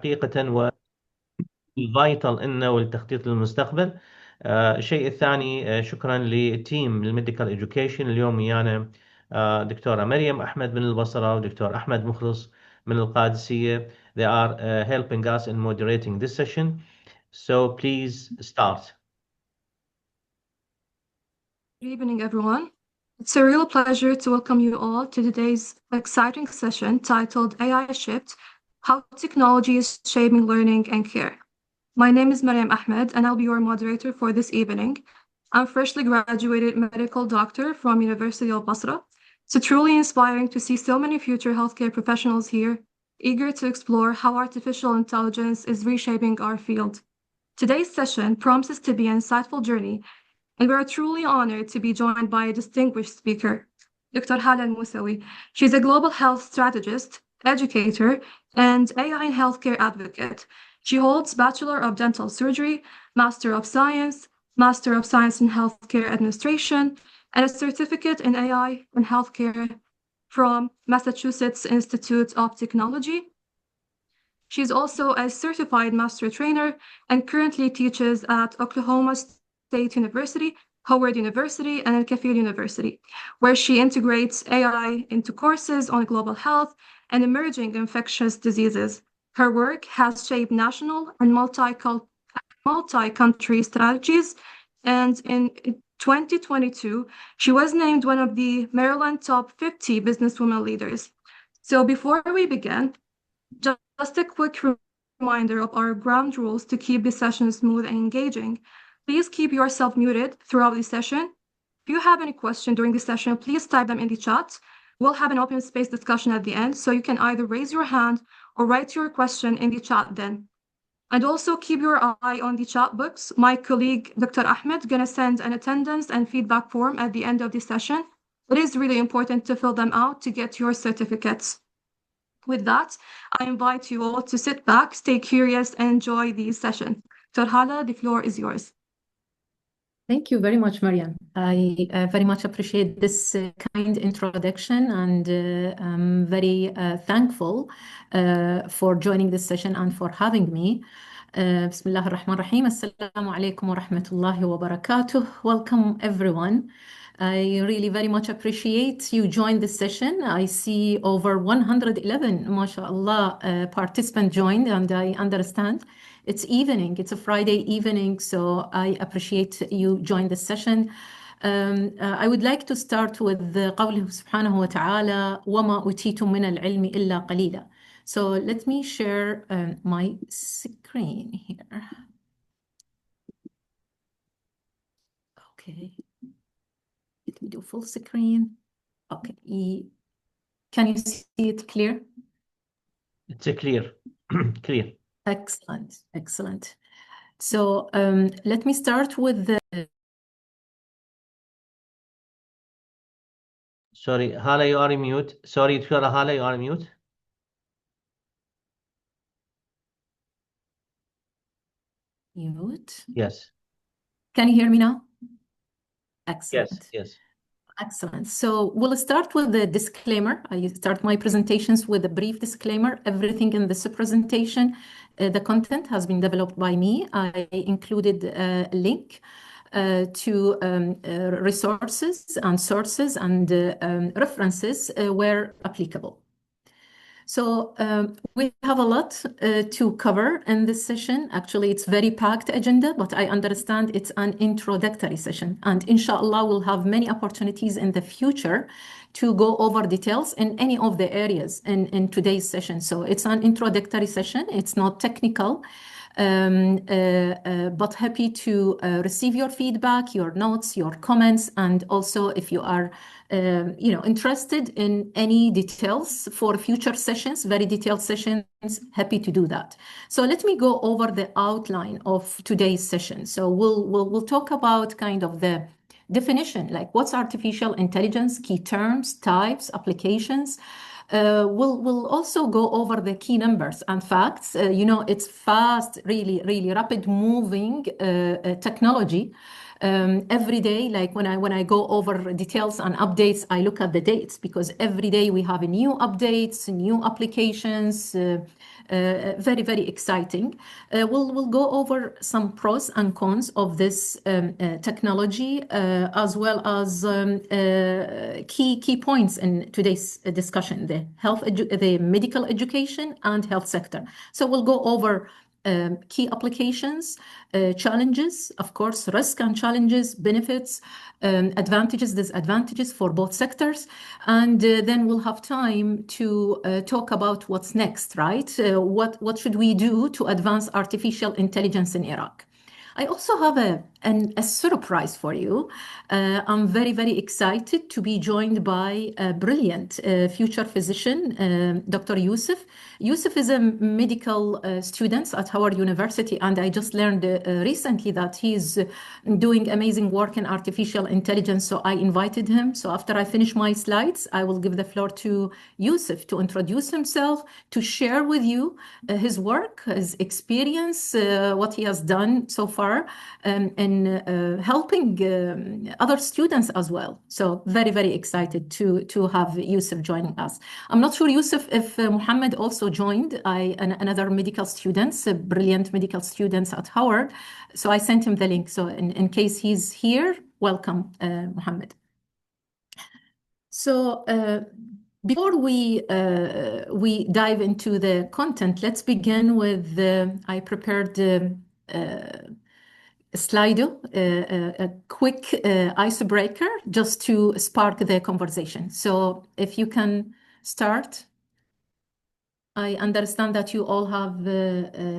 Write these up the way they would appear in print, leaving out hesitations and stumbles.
حقيقة والفايتال إنه ولتخطيط للمستقبل. الشيء الثاني، شكرا لتيم الميديكال إديوكيشن اليوم ويانا دكتورة مريم أحمد من البصرة ودكتور أحمد مخلص من القادسية. They are helping us in moderating this session. So please start. Good evening, everyone. It's a real pleasure to welcome you all to today's exciting session titled AI Shift, How Technology is Shaping Learning and Care. My name is Mariam Ahmed, and I'll be your moderator for this evening. I'm freshly graduated medical doctor from University of Basra. It's truly inspiring to see so many future healthcare professionals here, eager to explore how artificial intelligence is reshaping our field. Today's session promises to be an insightful journey, and we are truly honored to be joined by a distinguished speaker, Dr. Hala Al-Moussawi. She's a global health strategist, educator, and AI in healthcare advocate. She holds Bachelor of Dental Surgery, Master of Science in Healthcare Administration, and a certificate in AI in Healthcare from Massachusetts Institute of Technology. She's also a certified master trainer and currently teaches at Oklahoma State University, Howard University, and AlKafeel University, where she integrates AI into courses on global health and emerging infectious diseases. Her work has shaped national and multi-country strategies, and in 2022, she was named one of the Maryland Top 50 Businesswomen Leaders. So before we begin, just a quick reminder of our ground rules to keep the session smooth and engaging. Please keep yourself muted throughout the session. If you have any questions during the session, please type them in the chat. We'll have an open space discussion at the end, so you can either raise your hand or write your question in the chat then. And also keep your eye on the chat box. My colleague, Dr. Ahmed, gonna send an attendance and feedback form at the end of the session. It is really important to fill them out to get your certificates. With that, I invite you all to sit back, stay curious, and enjoy the session. Dr. Hala, the floor is yours. Thank you very much, Mariam. I very much appreciate this kind introduction, and I'm very thankful for joining this session and for having me. Bismillah ar-Rahman ar-Rahim. Assalamu alaikum wa rahmatullahi wa barakatuh. Welcome, everyone. I really very much appreciate you joined this session. I see over 111, mashallah, participants joined, and I understand it's evening. It's a Friday evening, so I appreciate you join the session. I would like to start with قوله سبحانه وتعالى وما أوتيتم من العلم إلا قليلا. So let me share my screen here. Okay. Let me do full screen. Okay. Can you see it clear? It's a clear. Clear. Excellent, excellent. So let me start with the... Sorry, Hala, you are mute. Sorry, Dr. Hala, you are mute. Mute. Yes. Can you hear me now? Excellent. Yes, yes. Excellent. So we'll start with the disclaimer. I start my presentations with a brief disclaimer. Everything in this presentation, the content has been developed by me. I included a link to resources and sources and references where applicable. So we have a lot to cover in this session. Actually, it's very packed agenda, but I understand it's an introductory session. And inshallah, we'll have many opportunities in the future to go over details in any of the areas in today's session. So it's an introductory session. It's not technical, but happy to receive your feedback, your notes, your comments, and also if you are interested in any details for future sessions, very detailed sessions, happy to do that. So let me go over the outline of today's session. So we'll talk about kind of the definition, like what's artificial intelligence, key terms, types, applications. We'll also go over the key numbers and facts. It's fast, really rapid moving technology. Every day, like when I go over details and updates, I look at the dates because every day we have new updates, new applications, Very, very exciting. We'll go over some pros and cons of this technology, as well as key points in today's discussion: the medical education and health sector. So we'll go over key applications, challenges, of course, risk and challenges, benefits, advantages, disadvantages for both sectors. And then we'll have time to talk about what's next, right? What should we do to advance artificial intelligence in Iraq? I also have a surprise for you. I'm very, very excited to be joined by a brilliant future physician, Dr. Yusuf. Yusuf is a medical student at Howard University, and I just learned recently that he's doing amazing work in artificial intelligence, so I invited him. So after I finish my slides, I will give the floor to Yusuf to introduce himself, to share with you his work, his experience, what he has done so far, in helping other students as well. So very, very excited to have Yusuf joining us. I'm not sure, Yusuf, if Mohammed also joined, another medical student, a brilliant medical student at Howard. So I sent him the link. So in case he's here, welcome, Mohammed. So before we dive into the content, let's begin with I prepared a Slido, a quick icebreaker just to spark the conversation. So if you can start. I understand that you all have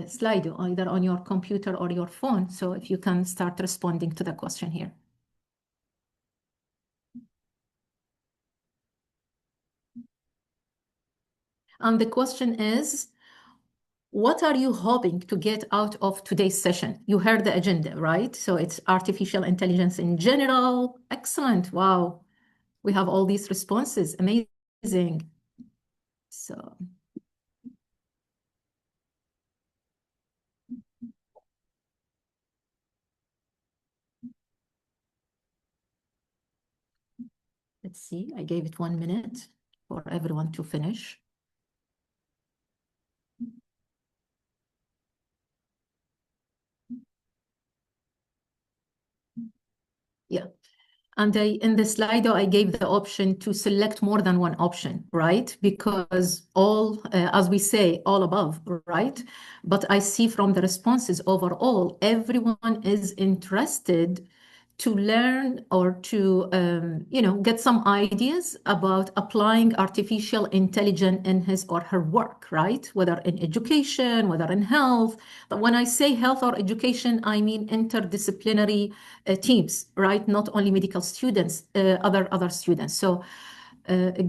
Slido either on your computer or your phone. So if you can start responding to the question here. And the question is, what are you hoping to get out of today's session? You heard the agenda, right? So it's artificial intelligence in general. Excellent. Wow. We have all these responses. Amazing. So let's see. I gave it 1 minute for everyone to finish. Yeah. And in the Slido, I gave the option to select more than one option, right? Because all, as we say, all above, right? But I see from the responses overall, everyone is interested to learn or to, get some ideas about applying artificial intelligence in his or her work, right? Whether in education, whether in health. But when I say health or education, I mean interdisciplinary teams, right? Not only medical students, other students. So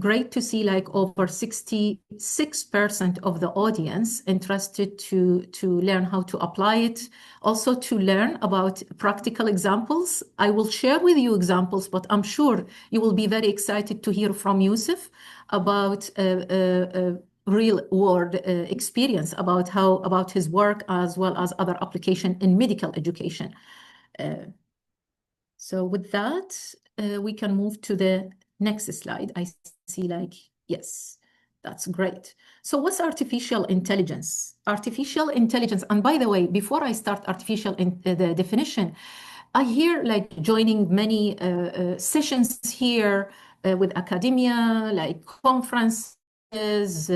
great to see like over 66% of the audience interested to learn how to apply it, also to learn about practical examples. I will share with you examples, but I'm sure you will be very excited to hear from Yusuf about real world experience about his work as well as other application in medical education. So with that, we can move to the next slide. I see like, yes, that's great. So what's artificial intelligence? Artificial intelligence, and by the way, before I start the definition, I hear like joining many sessions here with academia, like conferences,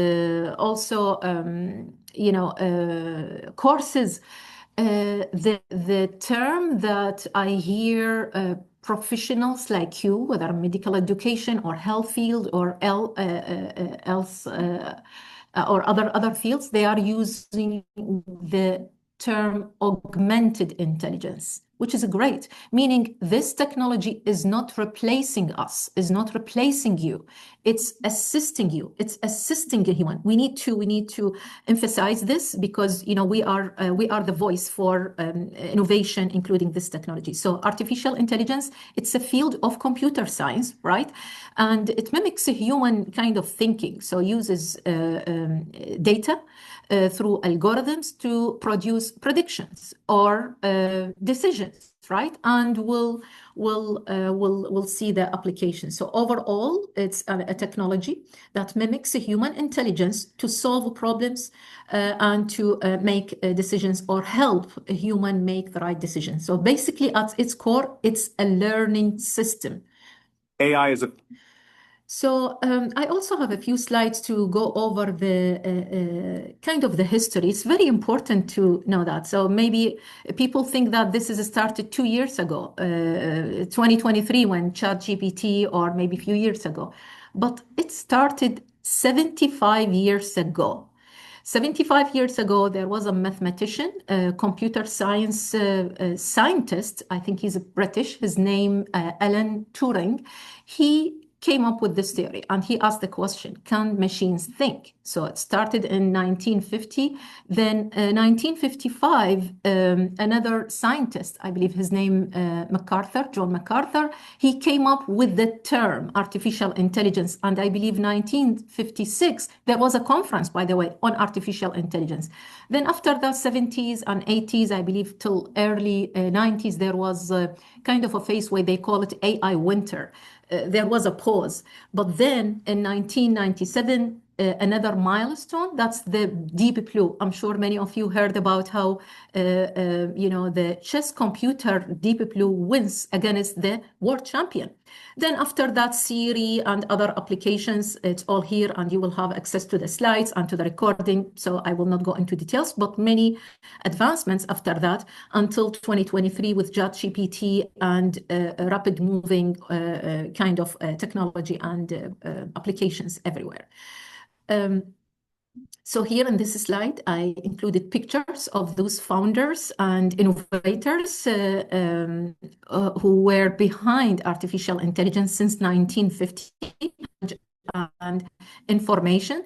also, courses. The term that I hear professionals like you, whether medical education or health field or else or other fields, they are using the term augmented intelligence, which is great, meaning this technology is not replacing us, is not replacing you. It's assisting you. It's assisting a human. We need to emphasize this because we are the voice for innovation, including this technology. So artificial intelligence, it's a field of computer science, right? And it mimics a human kind of thinking. So uses data through algorithms to produce predictions or decisions, right? And we'll see the application. So overall, it's a technology that mimics a human intelligence to solve problems and to make decisions or help a human make the right decision. So basically, at its core, it's a learning system. AI is a So I also have a few slides to go over the kind of the history. It's very important to know that. So maybe people think that this is started 2 years ago, 2023 when ChatGPT, or maybe a few years ago. But it started 75 years ago. 75 years ago, there was a mathematician, a computer science scientist. I think he's British. His name, Alan Turing. He came up with this theory and he asked the question, can machines think? So it started in 1950. Then 1955, another scientist, I believe his name John MacArthur, he came up with the term artificial intelligence. And I believe 1956, there was a conference, by the way, on artificial intelligence. Then after the 70s and 80s, I believe till early 90s, there was kind of a phase where they call it AI winter. There was a pause. But then in 1997, another milestone, that's the Deep Blue. I'm sure many of you heard about how, the chess computer Deep Blue wins against the world champion. Then after that, Siri and other applications, it's all here, and you will have access to the slides and to the recording. So I will not go into details, but many advancements after that until 2023 with ChatGPT and rapid moving kind of technology and applications everywhere. So here in this slide, I included pictures of those founders and innovators who were behind artificial intelligence since 1950 and information.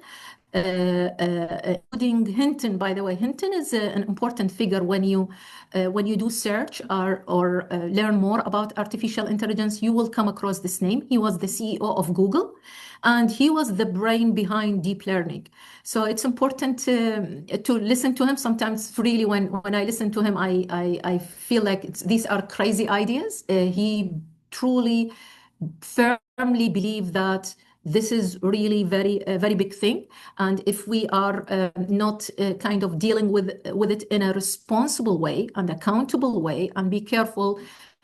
Including Hinton, by the way. Hinton is an important figure when you do search or learn more about artificial intelligence. You will come across this name. He was the CEO of Google, and he was the brain behind deep learning. So it's important to listen to him. Sometimes, really, when I listen to him, I feel like these are crazy ideas. He truly, firmly believes that this is really a very big thing. And if we are not kind of dealing with it in a responsible way and accountable way and be careful,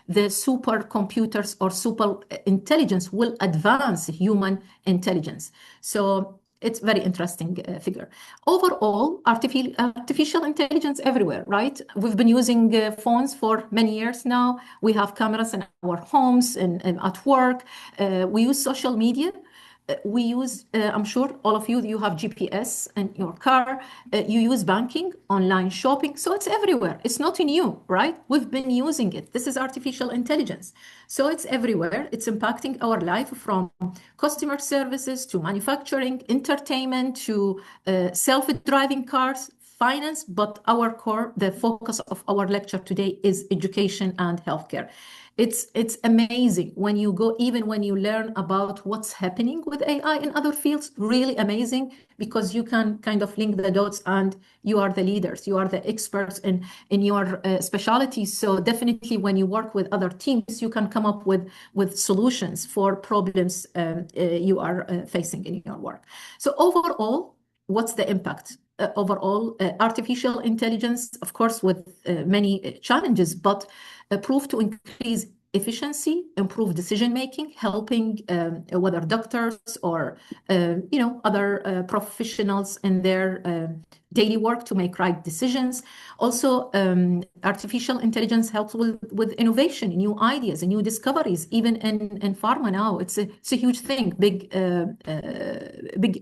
the supercomputers or super intelligence will advance human intelligence. So it's very interesting figure. Overall, artificial intelligence everywhere, right? We've been using phones for many years now. We have cameras in our homes and at work. We use social media. We use, I'm sure all of you have GPS in your car. You use banking, online shopping. So it's everywhere. It's not new, right? We've been using it. This is artificial intelligence. So it's everywhere. It's impacting our life from customer services to manufacturing, entertainment to self-driving cars, finance. But our core, the focus of our lecture today is education and healthcare. It's amazing when you go, even when you learn about what's happening with AI in other fields, really amazing, because you can kind of link the dots and you are the leaders, you are the experts in your specialties. So definitely when you work with other teams, you can come up with solutions for problems you are facing in your work. So overall, what's the impact? Overall, artificial intelligence, of course, with many challenges, but proved to increase efficiency, improve decision-making, helping whether doctors or other professionals in their daily work to make right decisions. Also, artificial intelligence helps with innovation, new ideas, and new discoveries. Even in pharma now, it's a huge thing, big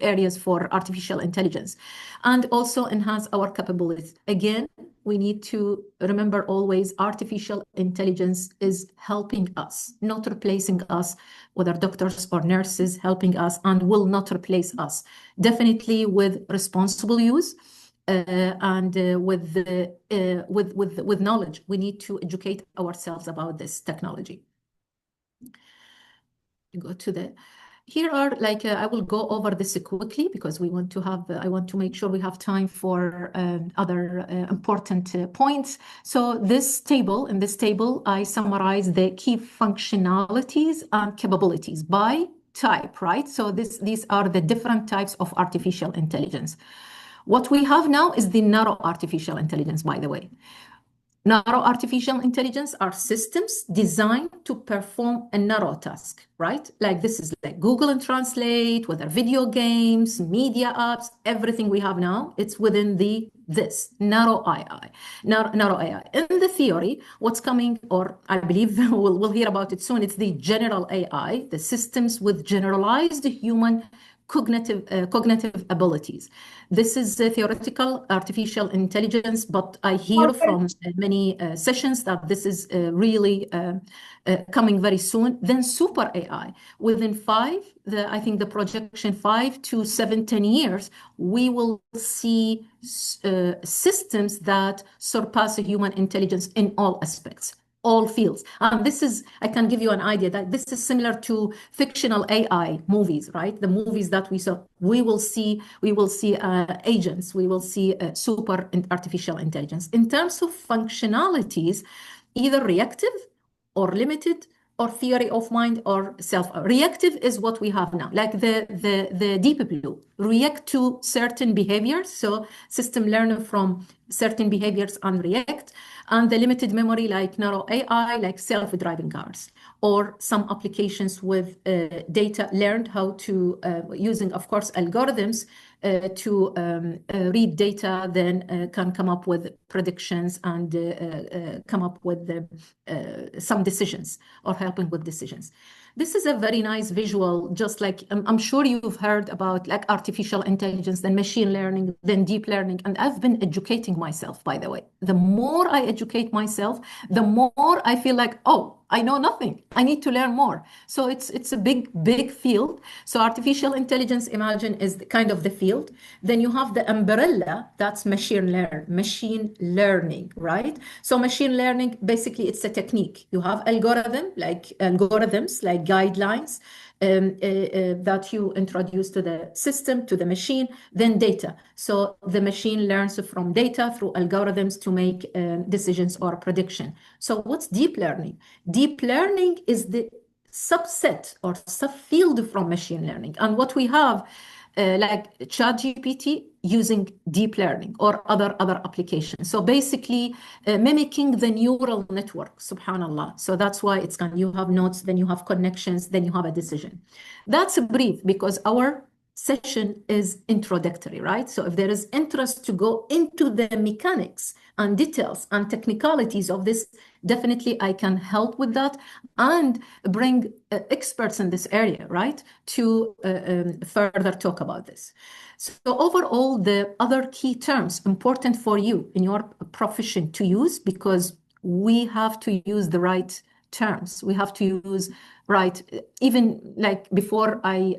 areas for artificial intelligence, and also enhance our capabilities. Again, we need to remember always artificial intelligence is helping us, not replacing us, whether doctors or nurses, helping us and will not replace us. Definitely with responsible use and with knowledge. We need to educate ourselves about this technology. Go to the Here are I will go over this quickly because we want to have, I want to make sure we have time for other important points. So in this table, I summarize the key functionalities and capabilities by type, right? So these are the different types of artificial intelligence. What we have now is the narrow artificial intelligence, by the way. Narrow artificial intelligence are systems designed to perform a narrow task, right? Like this is like Google and Translate, whether video games, media apps, everything we have now, it's within this narrow AI. Narrow AI. In the theory, what's coming, or I believe we'll hear about it soon, it's the general AI, the systems with generalized human cognitive abilities. This is theoretical artificial intelligence, but I hear from many sessions that this is really coming very soon. Then super AI. Within I think the projection 5 to 7, 10 years, we will see systems that surpass human intelligence in all aspects. All fields. I can give you an idea that this is similar to fictional AI movies, right? The movies that we saw, we will see agents, we will see super artificial intelligence. In terms of functionalities, either reactive or limited or theory of mind or self. Reactive is what we have now, like the deep blue, react to certain behaviors. So system learn from certain behaviors and react. And the limited memory, like narrow AI, like self-driving cars, or some applications with data learned how to, using, of course, algorithms to read data, then can come up with predictions and come up with some decisions or helping with decisions. This is a very nice visual, just like I'm sure you've heard about like artificial intelligence, then machine learning, then deep learning. And I've been educating myself, by the way. The more I educate myself, the more I feel like, oh, I know nothing. I need to learn more. So it's a big field. So artificial intelligence, imagine, is kind of the field. Then you have the umbrella, that's machine learning, right? So machine learning, basically, it's a technique. You have algorithms like guidelines that you introduce to the system, to the machine, then data. So the machine learns from data through algorithms to make decisions or prediction. So what's deep learning? Deep learning is the subset or subfield from machine learning. And what we have, like ChatGPT, using deep learning or other applications. So basically mimicking the neural network, subhanallah. So that's why it's you have nodes, then you have connections, then you have a decision. That's brief because our session is introductory, right? So if there is interest to go into the mechanics and details and technicalities of this, definitely I can help with that and bring experts in this area, right, to further talk about this. So overall, the other key terms important for you in your profession to use, because we have to use the right terms. We have to use right, even like before I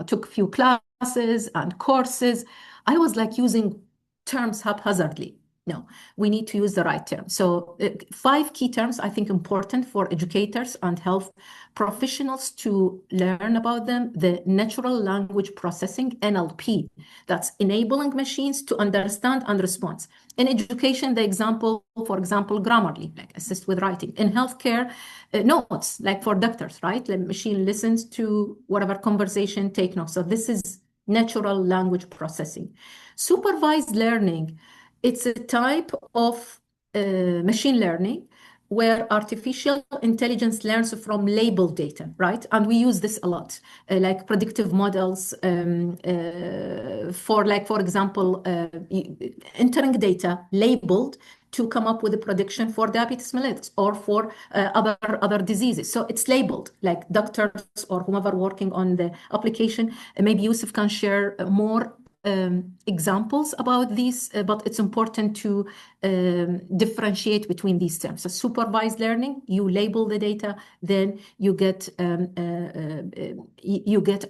took a few classes and courses, I was like using terms haphazardly. No, we need to use the right term. So 5 key terms I think important for educators and health professionals to learn about them. The natural language processing, NLP, that's enabling machines to understand and respond. In education, for example, Grammarly, like assist with writing. In healthcare, notes, like for doctors, right? The machine listens to whatever conversation, take notes. So this is natural language processing. Supervised learning, it's a type of machine learning where artificial intelligence learns from labeled data, right? And we use this a lot, like predictive models for example, entering data labeled to come up with a prediction for diabetes mellitus or for other diseases. So it's labeled, like doctors or whomever working on the application. Maybe Yusuf can share more examples about these, but it's important to differentiate between these terms. So supervised learning, you label the data, then you get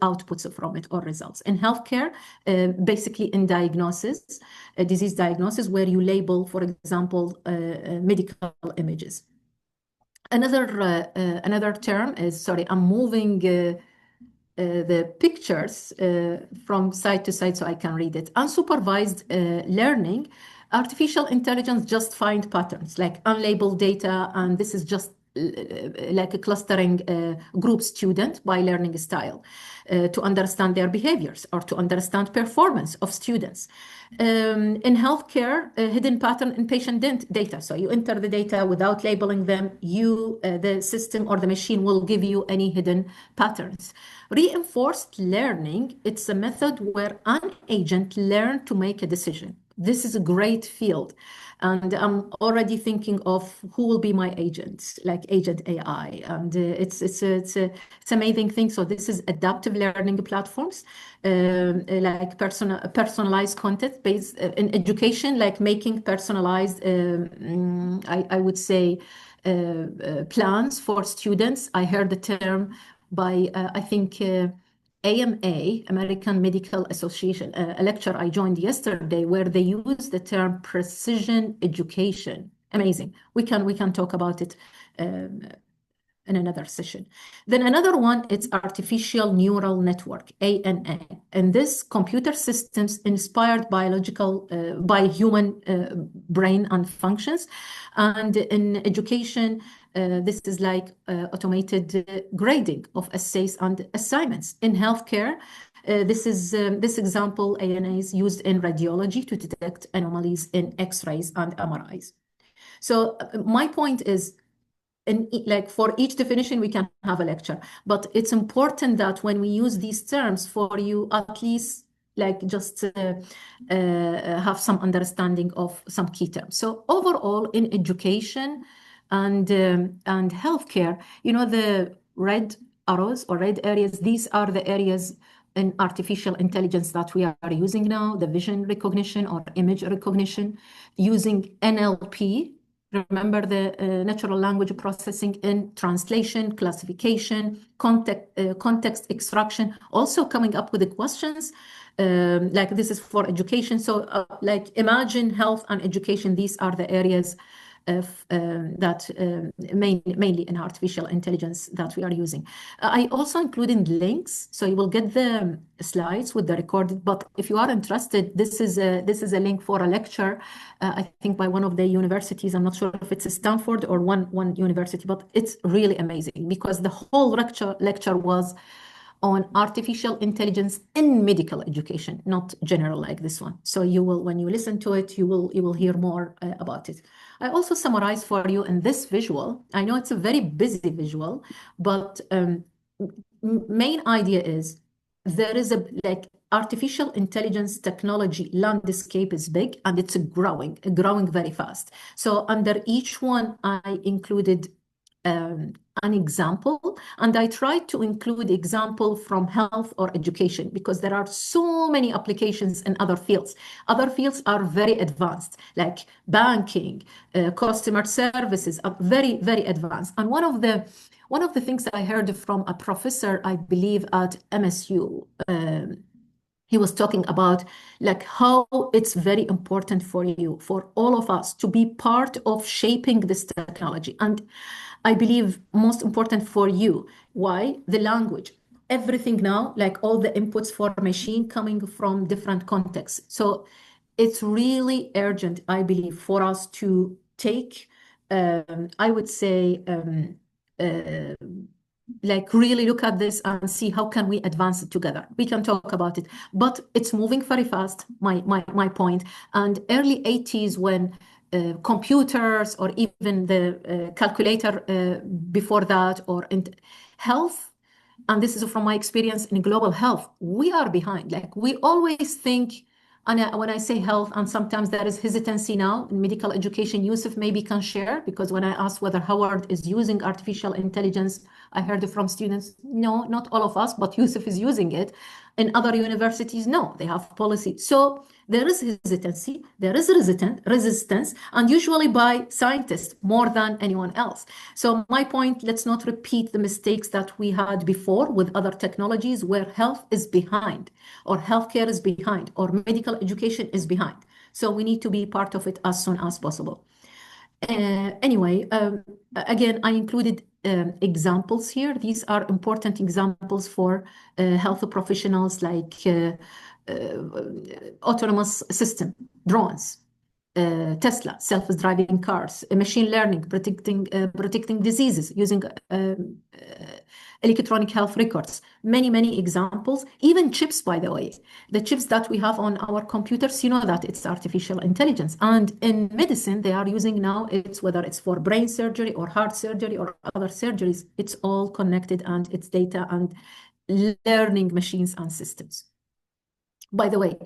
outputs from it or results. In healthcare, basically in diagnosis, disease diagnosis, where you label, for example, medical images. Another term is, sorry, I'm moving the pictures from side to side so I can read it. Unsupervised learning, artificial intelligence just find patterns like unlabeled data, and this is just like a clustering group student by learning style to understand their behaviors or to understand performance of students. In healthcare, a hidden pattern in patient data. So you enter the data without labeling them, the system or the machine will give you any hidden patterns. Reinforced learning, it's a method where an agent learns to make a decision. This is a great field. And I'm already thinking of who will be my agent, like agent AI. And it's amazing thing. So this is adaptive learning platforms, like personalized content based in education, like making personalized, I would say, plans for students. I heard the term by, I think, AMA, American Medical Association, a lecture I joined yesterday where they use the term precision education. Amazing. We can talk about it in another session. Then another one, it's artificial neural network, ANN. And this computer systems inspired by human brain and functions. And in education, this is like automated grading of essays and assignments. In healthcare, this example, ANA is used in radiology to detect anomalies in X-rays and MRIs. So my point is, like for each definition, we can have a lecture, but it's important that when we use these terms for you, at least like just have some understanding of some key terms. So overall, in education and healthcare, the red arrows or red areas, these are the areas in artificial intelligence that we are using now, the vision recognition or image recognition, using NLP. Remember the natural language processing in translation, classification, context extraction, also coming up with the questions. Like this is for education. So like imagine health and education, these are the areas of, that mainly in artificial intelligence that we are using. I also included links, so you will get the slides with the recorded. But if you are interested, this is a link for a lecture, I think by one of the universities. I'm not sure if it's Stanford or one university, but it's really amazing because the whole lecture was on artificial intelligence in medical education, not general like this one. So you will, when you listen to it, you will hear more about it. I also summarize for you in this visual. I know it's a very busy visual, but main idea is there is a like artificial intelligence technology landscape is big and it's growing very fast. So under each one, I included an example, and I tried to include example from health or education because there are so many applications in other fields. Other fields are very advanced, like banking, customer services are very, very advanced. And one of the things I heard from a professor, I believe at MSU, he was talking about like how it's very important for you, for all of us to be part of shaping this technology. And I believe most important for you. Why? The language. Everything now, like all the inputs for machine coming from different contexts. So it's really urgent, I believe, for us to take, I would say, like really look at this and see how can we advance it together. We can talk about it, but it's moving very fast, my point. And early 80s when computers or even the calculator before that or in health, and this is from my experience in global health, we are behind. Like we always think, and when I say health, and sometimes there is hesitancy now in medical education, Yusuf maybe can share, because when I asked whether Howard is using artificial intelligence, I heard from students, no, not all of us, but Yusuf is using it. In other universities, no, they have policy. So there is hesitancy, there is resistance, and usually by scientists more than anyone else. So my point, let's not repeat the mistakes that we had before with other technologies where health is behind, or healthcare is behind, or medical education is behind. So we need to be part of it as soon as possible. Anyway, again, I included examples here. These are important examples for health professionals, like autonomous system, drones, Tesla, self-driving cars, machine learning, predicting diseases using electronic health records. Many examples. Even chips, by the way. The chips that we have on our computers, you know that it's artificial intelligence. And in medicine, they are using now, whether it's for brain surgery or heart surgery or other surgeries, it's all connected, and it's data and learning machines and systems. By the way,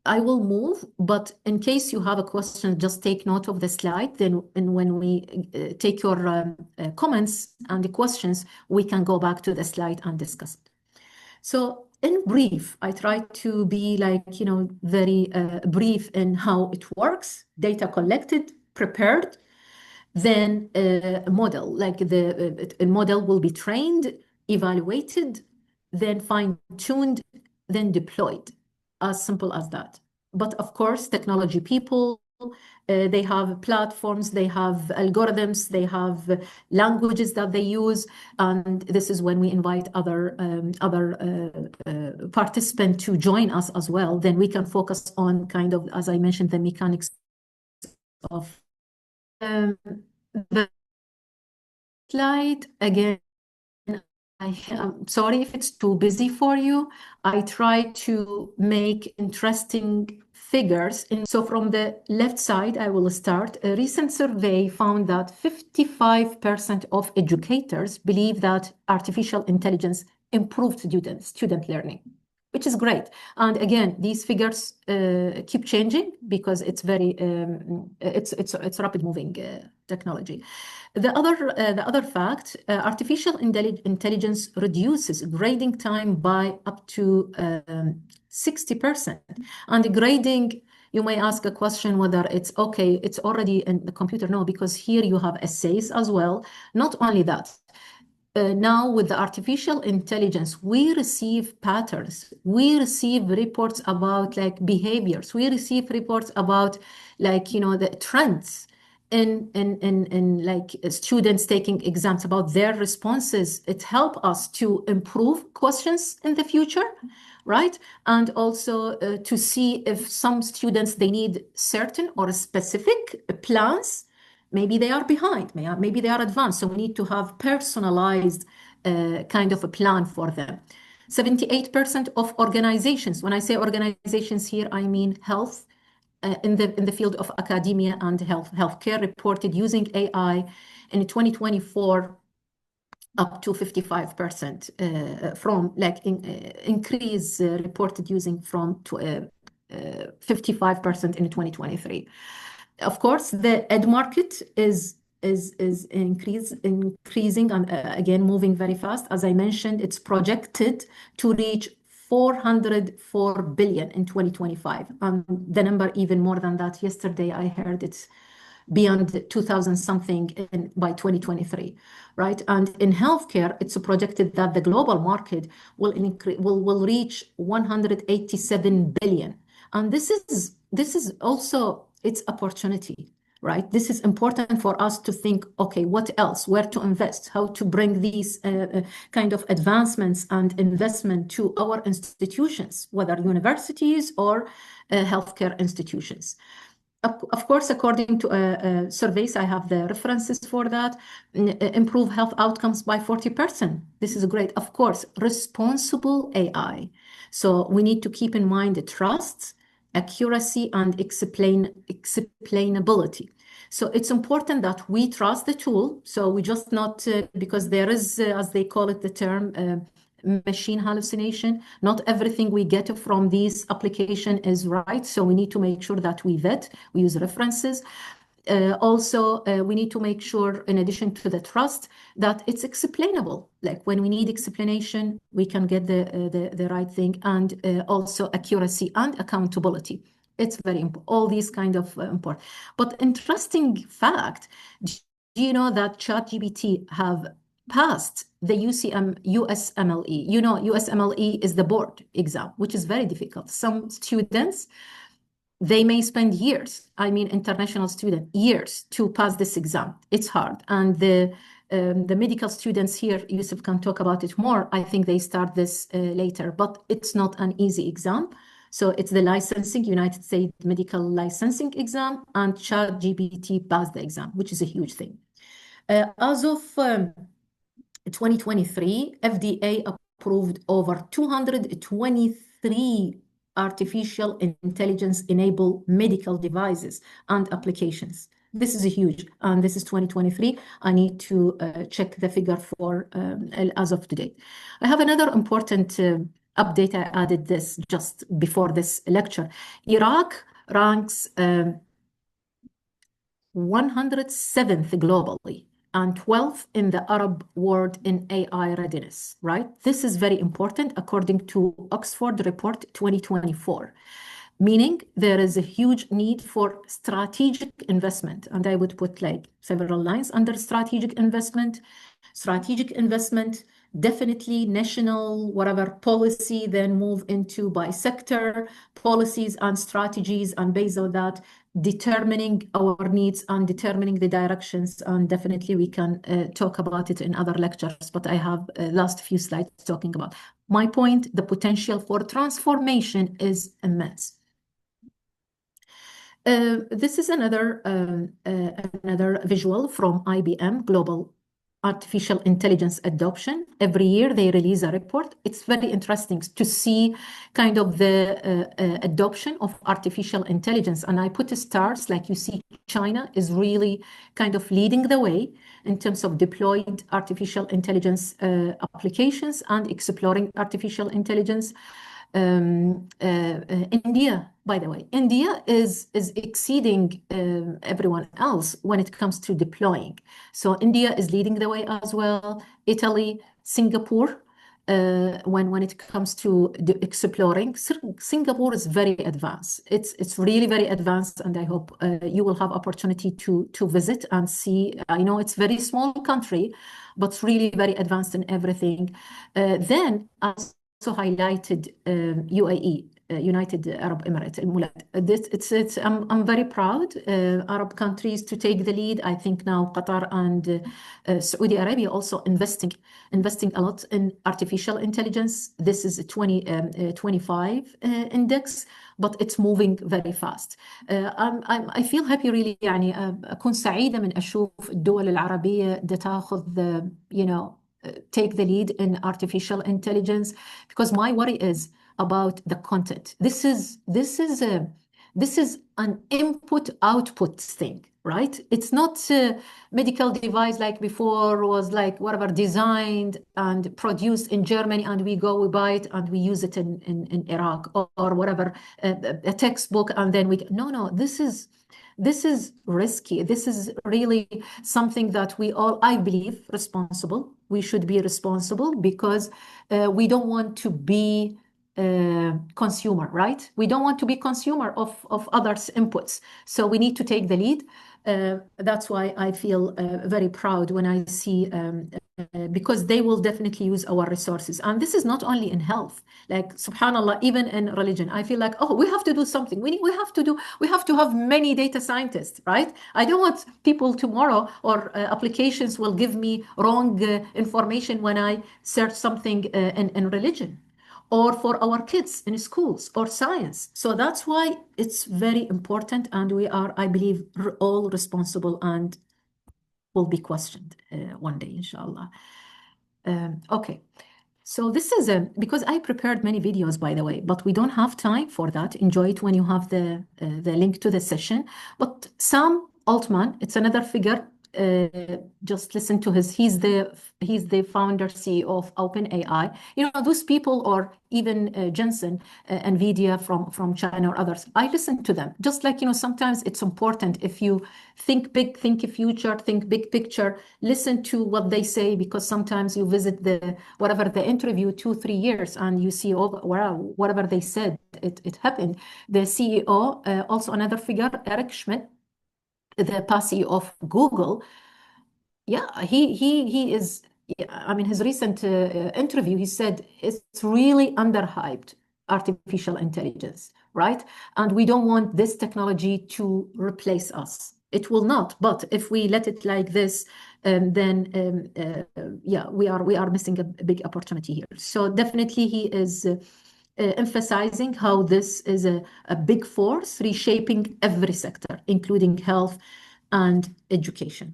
I will move, but in case you have a question, just take note of the slide. Then, and when we take your comments and the questions, we can go back to the slide and discuss it. So, in brief, I try to be very brief in how it works: data collected, prepared, then a model, a model will be trained, evaluated, then fine-tuned, then deployed. As simple as that. But of course, technology people, they have platforms, they have algorithms, they have languages that they use, and this is when we invite other participants to join us as well. Then we can focus on kind of, as I mentioned, the mechanics of the slide again. I'm sorry if it's too busy for you. I try to make interesting figures. So from the left side, I will start. A recent survey found that 55% of educators believe that artificial intelligence improved student learning, which is great. And again, these figures keep changing because it's very it's rapid moving technology. The other fact, artificial intelligence reduces grading time by up to 60%. And grading, you may ask a question whether it's okay, it's already in the computer. No, because here you have essays as well. Not only that, now with the artificial intelligence, we receive patterns, we receive reports about behaviors, we receive reports about the trends in students taking exams, about their responses. It helps us to improve questions in the future, right? And also to see if some students, they need certain or specific plans. Maybe they are behind, maybe they are advanced. So we need to have personalized kind of a plan for them. 78% of organizations, when I say organizations here, I mean health, in the field of academia and healthcare, reported using AI in 2024 up to 55% from increase reported using from 55% in 2023. Of course, the ed market is increasing and again moving very fast. As I mentioned, it's projected to reach 404 billion in 2025. The number even more than that. Yesterday I heard it's beyond 2000 something by 2023, right? And in healthcare, it's projected that the global market will reach 187 billion. And this is also its opportunity, right? This is important for us to think, okay, what else, where to invest, how to bring these kind of advancements and investment to our institutions, whether universities or healthcare institutions. Of course, according to surveys, I have the references for that, improve health outcomes by 40%. This is great. Of course, responsible AI. So we need to keep in mind the trust, accuracy, and explainability. So it's important that we trust the tool. So we just not, because there is, as they call it, the term, machine hallucination. Not everything we get from this application is right. So we need to make sure that we vet, we use references. Also, we need to make sure, in addition to the trust, that it's explainable. Like when we need explanation, we can get the right thing, and also accuracy and accountability. It's very important. All these kind of important. But interesting fact, do you know that ChatGPT have passed the USMLE? You know, USMLE is the board exam, which is very difficult. Some students they may spend years, I mean, international student, years to pass this exam. It's hard. And the medical students here, Yusuf can talk about it more. I think they start this later, but it's not an easy exam. So it's the licensing, United States medical licensing exam, and ChatGPT passed the exam, which is a huge thing. As of 2023, FDA approved over 223 artificial intelligence-enabled medical devices and applications. This is huge, and this is 2023. I need to check the figure for as of today. I have another important update. I added this just before this lecture. Iraq ranks 107th globally and 12th in the Arab world in AI readiness, right? This is very important according to Oxford Report 2024, meaning there is a huge need for strategic investment. And I would put like several lines under strategic investment, definitely national, whatever policy, then move into by sector policies and strategies, and based on that, determining our needs and determining the directions. And definitely we can talk about it in other lectures, but I have last few slides talking about. My point, the potential for transformation is immense. This is another visual from IBM Global Artificial Intelligence Adoption. Every year they release a report. It's very interesting to see kind of the adoption of artificial intelligence. And I put stars, like you see, China is really kind of leading the way in terms of deployed artificial intelligence applications and exploring artificial intelligence. India, by the way, India is exceeding everyone else when it comes to deploying. So India is leading the way as well. Italy, Singapore, when it comes to exploring, Singapore is very advanced. It's really very advanced, and I hope you will have opportunity to visit and see. I know it's very small country, but it's really very advanced in everything. Then as also highlighted UAE, United Arab Emirates. I'm very proud Arab countries to take the lead. I think now Qatar and Saudi Arabia also investing a lot in artificial intelligence. This is a 2025 index, but it's moving very fast. I feel happy really يعني أكون سعيدة من أشوف الدول العربية تاخذ take the lead in artificial intelligence, because my worry is about the content. This is an input-output thing, right? It's not a medical device like before was like whatever designed and produced in Germany, and we go, we buy it and we use it in Iraq or whatever, a textbook, and then no, this is risky. This is really something that we all, I believe, responsible. We should be responsible because we don't want to be consumer, right? We don't want to be consumer of others' inputs. So we need to take the lead. That's why I feel very proud when I see, because they will definitely use our resources. And this is not only in health, like subhanallah, even in religion. I feel like, oh, we have to do something. We have to have many data scientists, right? I don't want people tomorrow or applications will give me wrong information when I search something in religion, or for our kids in schools, or science. So that's why it's very important, and we are, I believe, all responsible and will be questioned one day, inshallah. Okay, so this is because I prepared many videos, by the way, but we don't have time for that. Enjoy it when you have the link to the session. But Sam Altman, it's another figure. Just listen to he's the founder, CEO of OpenAI. Those people, or even Jensen, NVIDIA from China or others, I listen to them. Just like, sometimes it's important, if you think big, think future, think big picture, listen to what they say, because sometimes you visit the interview 2-3 years and you see, oh, wow, whatever they said, it happened. The CEO, also another figure, Eric Schmidt, the past CEO of Google, he is. I mean, his recent interview, he said it's really underhyped, artificial intelligence. right? And we don't want this technology to replace us. It will not, but if we let it like this, then yeah, we are missing a big opportunity here. So definitely he is emphasizing how this is a big force reshaping every sector, including health and education.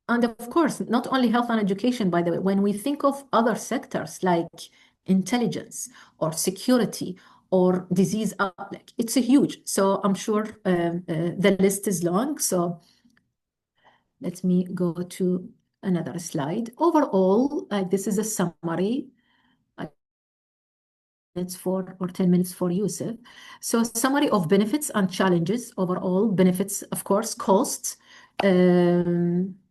And of course, not only health and education, by the way, when we think of other sectors like intelligence or security or disease outbreak, it's a huge. So I'm sure the list is long. So let me go to another slide. Overall, this is a summary. Minutes for or 10 minutes for Yusuf. So summary of benefits and challenges. Overall benefits, of course, costs,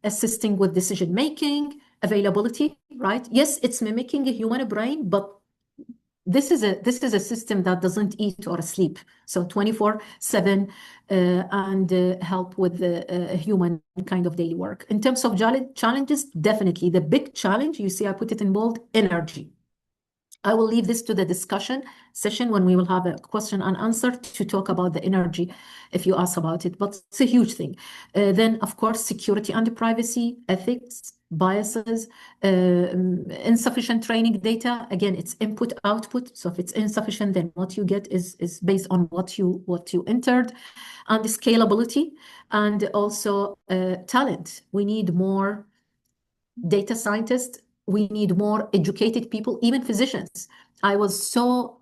assisting with decision making, availability, right? Yes, it's mimicking a human brain, but this is a system that doesn't eat or sleep. So 24/7 and help with the human kind of daily work. In terms of challenges, definitely the big challenge, you see, I put it in bold, energy. I will leave this to the discussion session when we will have a question and answer to talk about the energy if you ask about it, but it's a huge thing. Then, of course, security and privacy, ethics, biases, insufficient training data. Again, it's input output. So if it's insufficient, then what you get is based on what you entered, and scalability, and also talent. We need more data scientists. We need more educated people, even physicians. I was so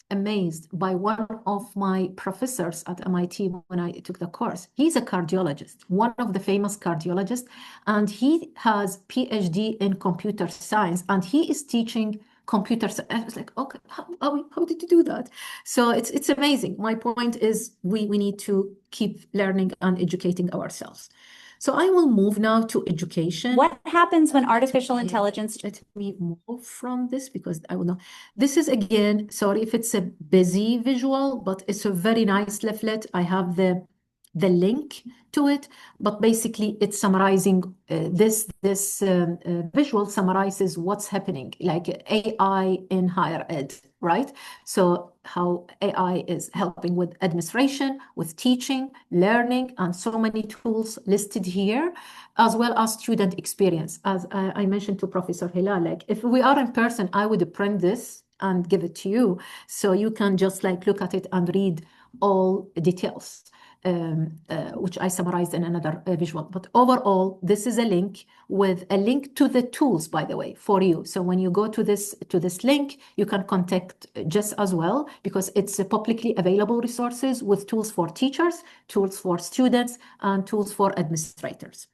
amazed by one of my professors at MIT when I took the course. He's a cardiologist, one of the famous cardiologists, and he has PhD in computer science, and he is teaching computer science. I was like, okay, how did you do that? So it's amazing. My point is we need to keep learning and educating ourselves. So I will move now to education. What happens when artificial intelligence? Let me move from this because I will know. This is again, sorry if it's a busy visual, but it's a very nice leaflet. I have the link to it, but basically it's summarizing this visual summarizes what's happening, like AI in higher ed, right? So how AI is helping with administration, with teaching, learning, and so many tools listed here, as well as student experience. As I mentioned to Professor Hala, like if we are in person, I would print this and give it to you, so you can just like look at it and read all details. Which I summarized in another visual. But overall, this is a link with a link to the tools, by the way, for you. So when you go to this link, you can contact Jess as well, because it's a publicly available resources with tools for teachers, tools for students, and tools for administrators.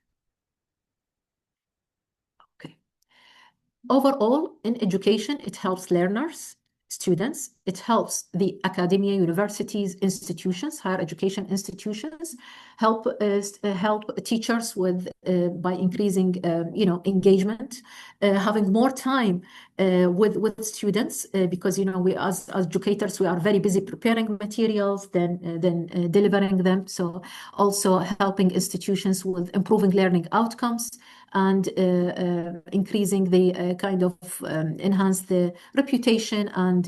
Okay. Overall, in education, it helps learners, students. It helps the academia, universities, institutions, higher education institutions, help teachers with by increasing engagement, having more time with students, because we as educators, we are very busy preparing materials, then delivering them. So also helping institutions with improving learning outcomes and increasing the kind of enhance the reputation and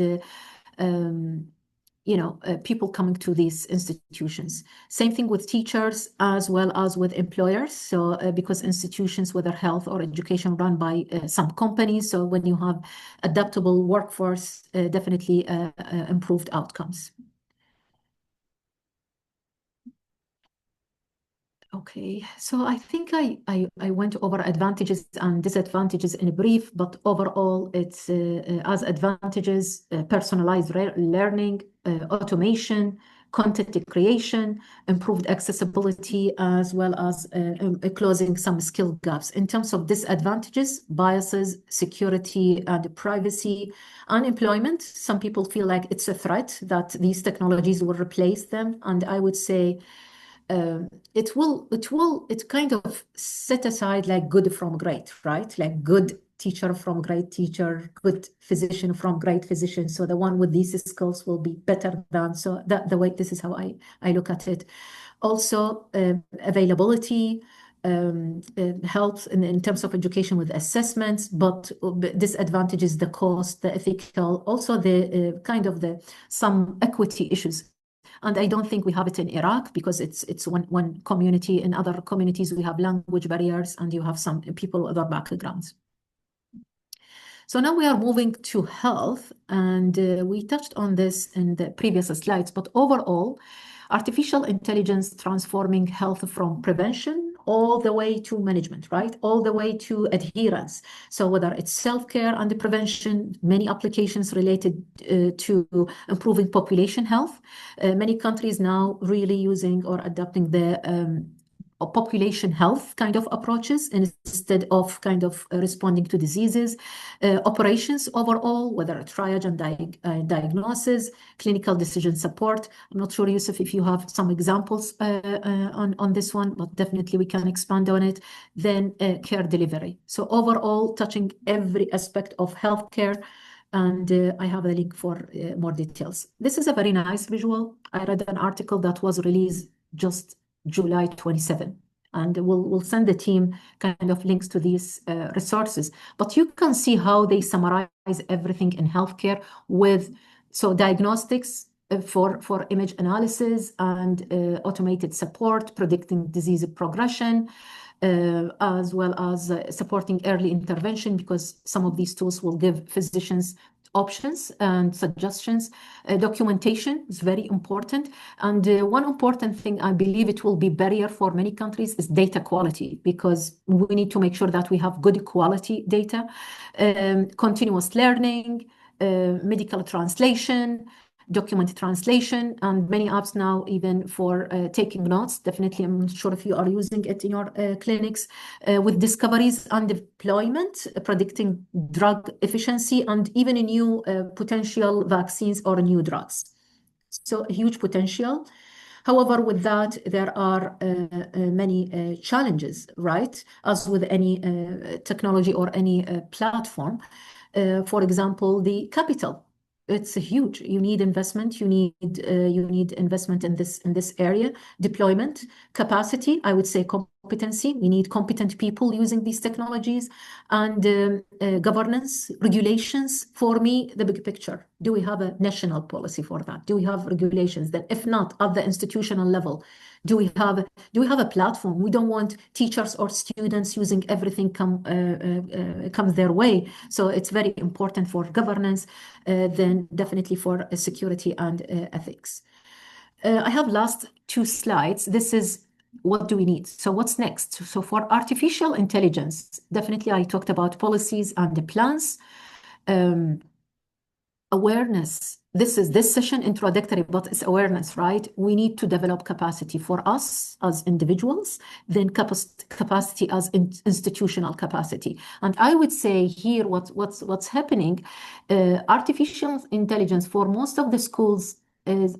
people coming to these institutions. Same thing with teachers as well as with employers. So because institutions, whether health or education, run by some companies. So when you have adaptable workforce, definitely improved outcomes. Okay, so I think I went over advantages and disadvantages in a brief, but overall it's as advantages, personalized learning, automation, content creation, improved accessibility, as well as closing some skill gaps. In terms of disadvantages, biases, security and privacy, unemployment. Some people feel like it's a threat that these technologies will replace them, and I would say it kind of set aside like good from great, right? Like good teacher from great teacher, good physician from great physician. So the one with these skills will be better than. So that the way, this is how I look at it. Also availability, health in terms of education with assessments, but disadvantages, the cost, the ethical, also the some equity issues. And I don't think we have it in Iraq because it's one community. In other communities, we have language barriers and you have some people with other backgrounds. So now we are moving to health, and we touched on this in the previous slides, but overall, artificial intelligence transforming health from prevention all the way to management, right? All the way to adherence. So whether it's self-care and the prevention, many applications related to improving population health. Many countries now really using or adopting the population health kind of approaches instead of responding to diseases. Operations overall, whether triage and diagnosis, clinical decision support. I'm not sure, Yusuf, if you have some examples on this one, but definitely we can expand on it. Then care delivery. So overall, touching every aspect of healthcare. And I have a link for more details. This is a very nice visual. I read an article that was released just July 27, and we'll send the team links to these resources. But you can see how they summarize everything in healthcare with diagnostics for image analysis and automated support, predicting disease progression, as well as supporting early intervention, because some of these tools will give physicians options and suggestions. Documentation is very important. And one important thing, I believe it will be barrier for many countries, is data quality, because we need to make sure that we have good quality data, continuous learning, medical translation, document translation, and many apps now even for taking notes. Definitely, I'm not sure if you are using it in your clinics, with discoveries and deployment, predicting drug efficiency, and even in new potential vaccines or new drugs. So a huge potential. However, with that, there are many challenges, right? As with any technology or any platform. For example, the capital. It's huge. You need investment. You need investment in this area. Deployment, capacity. I would say competency. We need competent people using these technologies, and governance, regulations. For me, the big picture. Do we have a national policy for that? Do we have regulations? That if not at the institutional level, do we have a platform? We don't want teachers or students using everything comes their way. So it's very important for governance, then definitely for security and ethics. I have last two slides. This is what do we need? So what's next? So for artificial intelligence, definitely I talked about policies and the plans. Awareness. This session introductory, but it's awareness, right? We need to develop capacity for us as individuals, then capacity as institutional capacity. And I would say here, what's happening, artificial intelligence for most of the schools is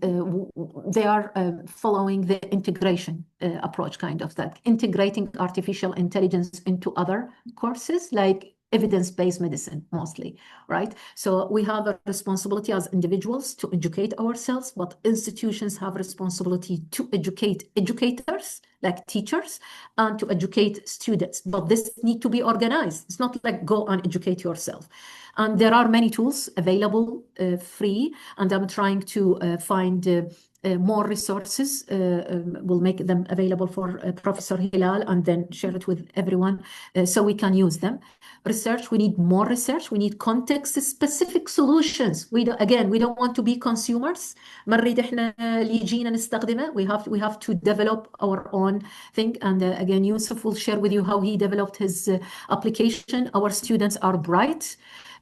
they are following the integration approach, that integrating artificial intelligence into other courses like evidence-based medicine mostly, right? So we have a responsibility as individuals to educate ourselves, but institutions have responsibility to educate educators, like teachers, and to educate students. But this need to be organized. It's not like go and educate yourself. And there are many tools available free, and I'm trying to find more resources. We'll make them available for Professor Hilal and then share it with everyone so we can use them. Research, we need more research. We need context-specific solutions. We don't want to be consumers. We have to develop our own thing. And again, Yusuf will share with you how he developed his application. Our students are bright.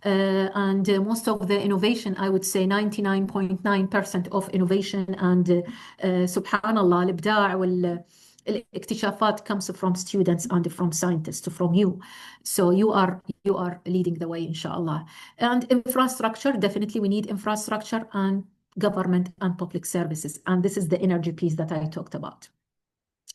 And most of the innovation, I would say 99.9% of innovation and subhanallah, الإبداع والاكتشافات comes from students and from scientists, from you. So you are leading the way, inshallah. And infrastructure, definitely we need infrastructure and government and public services. And this is the energy piece that I talked about.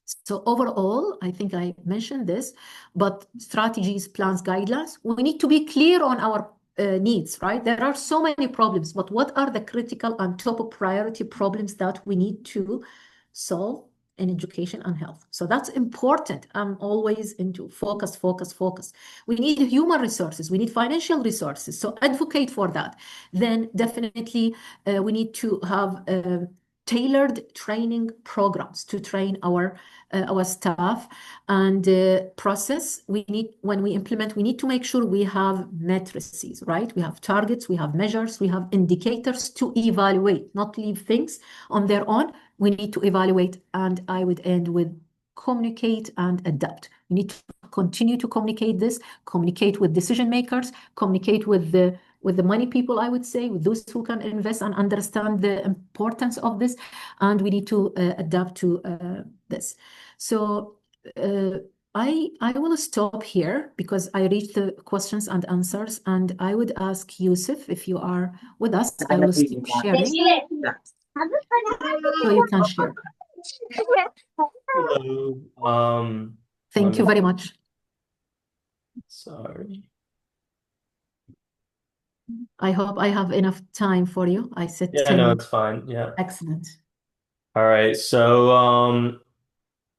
So overall, I think I mentioned this, but strategies, plans, guidelines, we need to be clear on our needs, right? There are so many problems, but what are the critical and top priority problems that we need to solve in education and health. So that's important. I'm always into focus, focus, focus. We need human resources. We need financial resources. So advocate for that. Then definitely we need to have tailored training programs to train our staff and process. When we implement, we need to make sure we have matrices, right? We have targets, we have measures, we have indicators to evaluate, not leave things on their own. We need to evaluate, and I would end with communicate and adapt. We need to continue to communicate this, communicate with decision makers, communicate with the money people, I would say, with those who can invest and understand the importance of this, and we need to adapt to this. So I will stop here because I reached the questions and answers, and I would ask Yusuf, if you are with us, I will stop sharing so you can share. Hello. Thank you very much. Sorry. I hope I have enough time for you. I said Yeah, 10 no, minutes. it's fine. Yeah. Excellent. All right. So,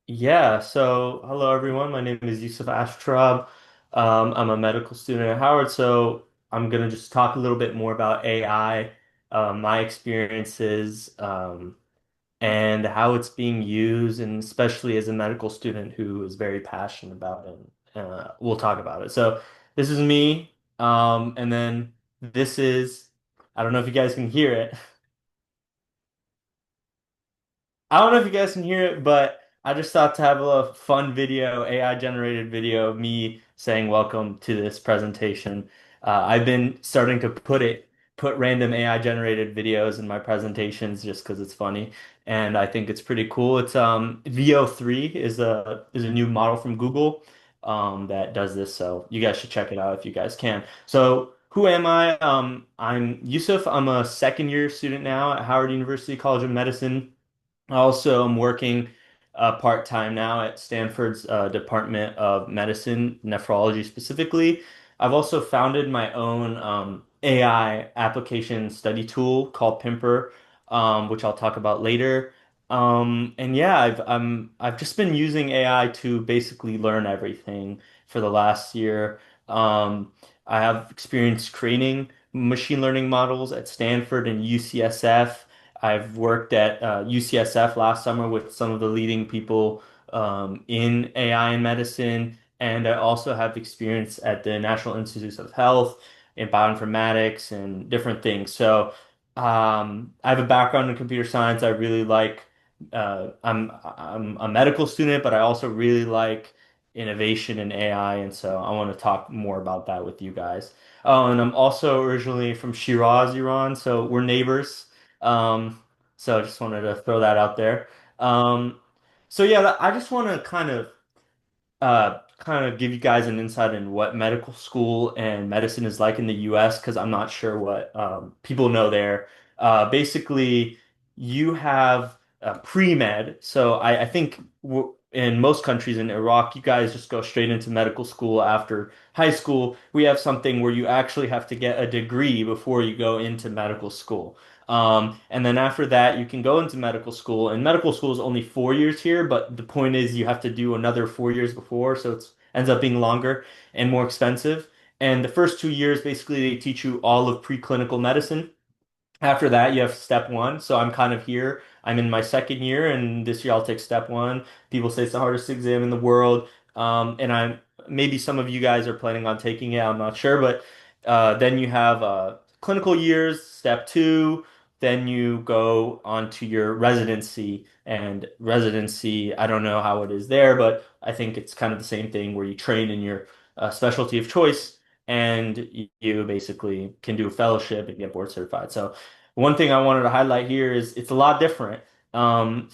yeah. So, hello everyone. My name is Yusuf Ashtrab. I'm a medical student at Howard. So, I'm gonna just talk a little bit more about AI, my experiences, and how it's being used, and especially as a medical student who is very passionate about it. We'll talk about it. So this is me, and then this is, I don't know if you guys can hear it. I don't know if you guys can hear it, but I just thought to have a fun video, AI generated video of me saying welcome to this presentation. I've been starting to put random AI generated videos in my presentations just because it's funny, and I think it's pretty cool. It's VO3 is a new model from Google that does this, so you guys should check it out if you guys can. So who am I? I'm Yusuf. I'm a second year student now at Howard University College of Medicine. I also am working part-time now at Stanford's Department of Medicine, nephrology specifically. I've also founded my own AI application study tool called Pimper, which I'll talk about later. And yeah, I've just been using AI to basically learn everything for the last year. I have experience creating machine learning models at Stanford and UCSF. I've worked at UCSF last summer with some of the leading people in AI and medicine, and I also have experience at the National Institutes of Health in bioinformatics and different things. So I have a background in computer science. I really like. I'm a medical student, but I also really like innovation in AI, and so I want to talk more about that with you guys. Oh, and I'm also originally from Shiraz, Iran, so we're neighbors. Um, so I just wanted to throw that out there. Um, so yeah, I just want to kind of give you guys an insight in what medical school and medicine is like in the US because I'm not sure what people know there. Basically, you have pre-med. So I think w in most countries in Iraq, you guys just go straight into medical school after high school. We have something where you actually have to get a degree before you go into medical school. And then after that, you can go into medical school. And medical school is only 4 years here, but the point is you have to do another 4 years before, so it ends up being longer and more expensive. And the first 2 years, basically, they teach you all of preclinical medicine. After that, you have step one. So I'm kind of here. I'm in my second year, and this year I'll take step one. People say it's the hardest exam in the world. And I'm maybe some of you guys are planning on taking it. I'm not sure, but then you have clinical years, step two. Then you go on to your residency. And residency, I don't know how it is there, but I think it's kind of the same thing where you train in your specialty of choice, and you basically can do a fellowship and get board certified. So one thing I wanted to highlight here is it's a lot different.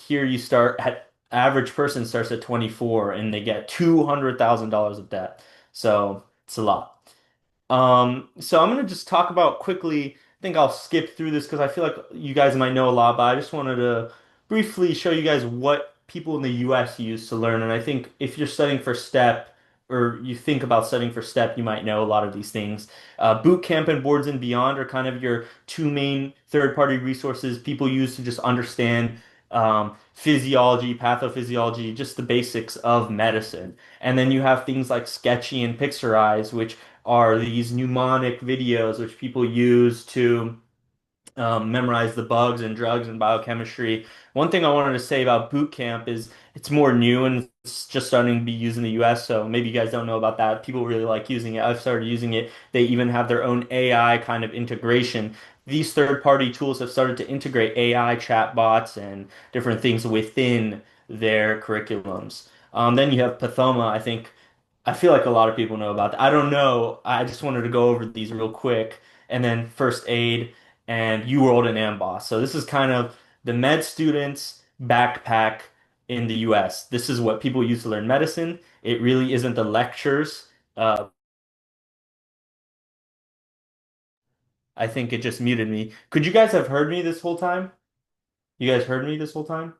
Here you start at average person starts at 24 and they get $200,000 of debt. So it's a lot. So I'm gonna just talk about quickly. I think I'll skip through this because I feel like you guys might know a lot, but I just wanted to briefly show you guys what people in the US use to learn. And I think if you're studying for STEP or you think about studying for STEP, you might know a lot of these things. Boot camp and boards and beyond are kind of your two main third-party resources people use to just understand physiology, pathophysiology, just the basics of medicine. And then you have things like Sketchy and Pixarize, which are these mnemonic videos which people use to memorize the bugs and drugs and biochemistry. One thing I wanted to say about boot camp is it's more new and it's just starting to be used in the US. So maybe you guys don't know about that. People really like using it. I've started using it. They even have their own AI kind of integration. These third-party tools have started to integrate AI chatbots and different things within their curriculums. Then you have Pathoma. I feel like a lot of people know about that. I don't know. I just wanted to go over these real quick. And then first aid and UWorld and Amboss. So this is kind of the med students backpack in the US. This is what people use to learn medicine. It really isn't the lectures. Uh, I think it just muted me. Could you guys have heard me this whole time? You guys heard me this whole time?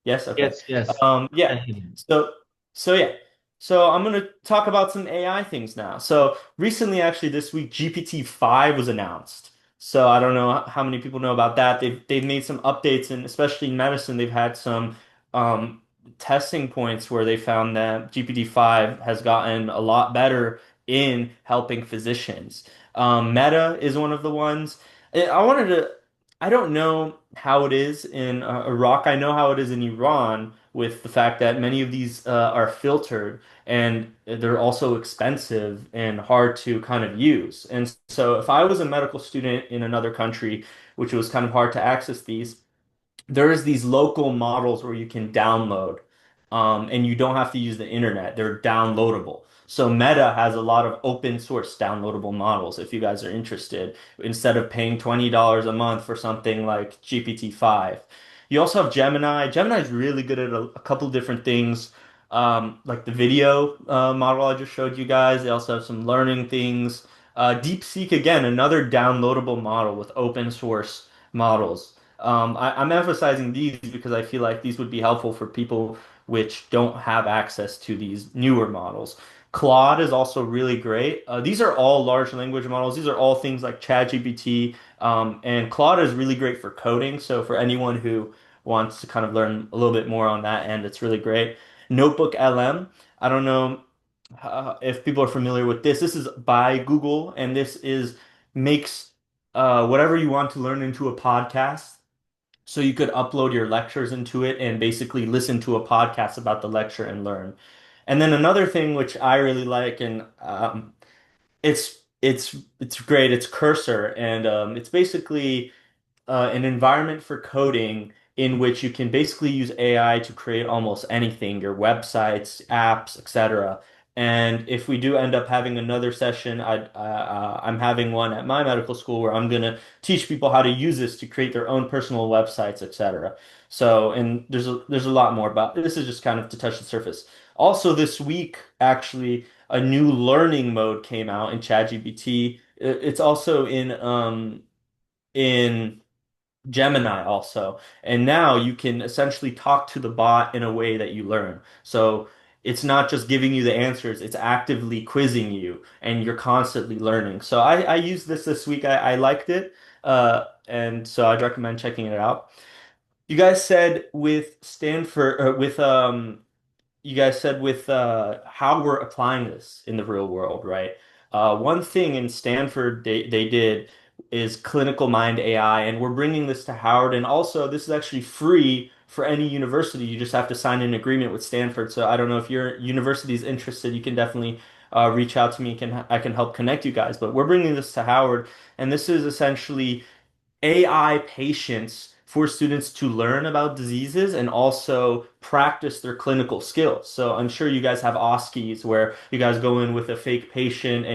Yes? Okay. Yes, yes. Yeah. Thank you. So, so yeah. So I'm going to talk about some AI things now. So recently, actually this week, GPT-5 was announced. So I don't know how many people know about that. They've made some updates, and especially in medicine, they've had some um, testing points where they found that GPT-5 has gotten a lot better in helping physicians. Meta is one of the ones. I wanted to I don't know how it is in Iraq. I know how it is in Iran with the fact that many of these are filtered and they're also expensive and hard to kind of use. And so if I was a medical student in another country, which was kind of hard to access these, there's these local models where you can download, and you don't have to use the internet. They're downloadable. So Meta has a lot of open source downloadable models if you guys are interested, instead of paying $20 a month for something like GPT-5. You also have Gemini. Gemini is really good at a couple different things, like the video model I just showed you guys. They also have some learning things. DeepSeek, again, another downloadable model with open source models. I'm emphasizing these because I feel like these would be helpful for people which don't have access to these newer models. Claude is also really great. These are all large language models. These are all things like ChatGPT, and Claude is really great for coding. So for anyone who wants to kind of learn a little bit more on that end, it's really great. Notebook LM. I don't know if people are familiar with this. This is by Google, and this is makes whatever you want to learn into a podcast. So you could upload your lectures into it and basically listen to a podcast about the lecture and learn. And then another thing which I really like, and it's great. It's Cursor, and it's basically an environment for coding in which you can basically use AI to create almost anything, your websites, apps, etc. And if we do end up having another session, I'm having one at my medical school where I'm going to teach people how to use this to create their own personal websites, etc. So, and there's a lot more, but this is just kind of to touch the surface. Also, this week, actually, a new learning mode came out in ChatGPT. It's also in Gemini also. And now you can essentially talk to the bot in a way that you learn. So it's not just giving you the answers, it's actively quizzing you and you're constantly learning. So I used this week. I liked it. And so I'd recommend checking it out. You guys said with Stanford, you guys said with how we're applying this in the real world, right? One thing in Stanford they did is clinical mind AI, and we're bringing this to Howard. And also, this is actually free for any university. You just have to sign an agreement with Stanford. So I don't know if your university is interested. You can definitely reach out to me. I can help connect you guys. But we're bringing this to Howard, and this is essentially AI patients for students to learn about diseases and also practice their clinical skills. So I'm sure you guys have OSCEs where you guys go in with a fake patient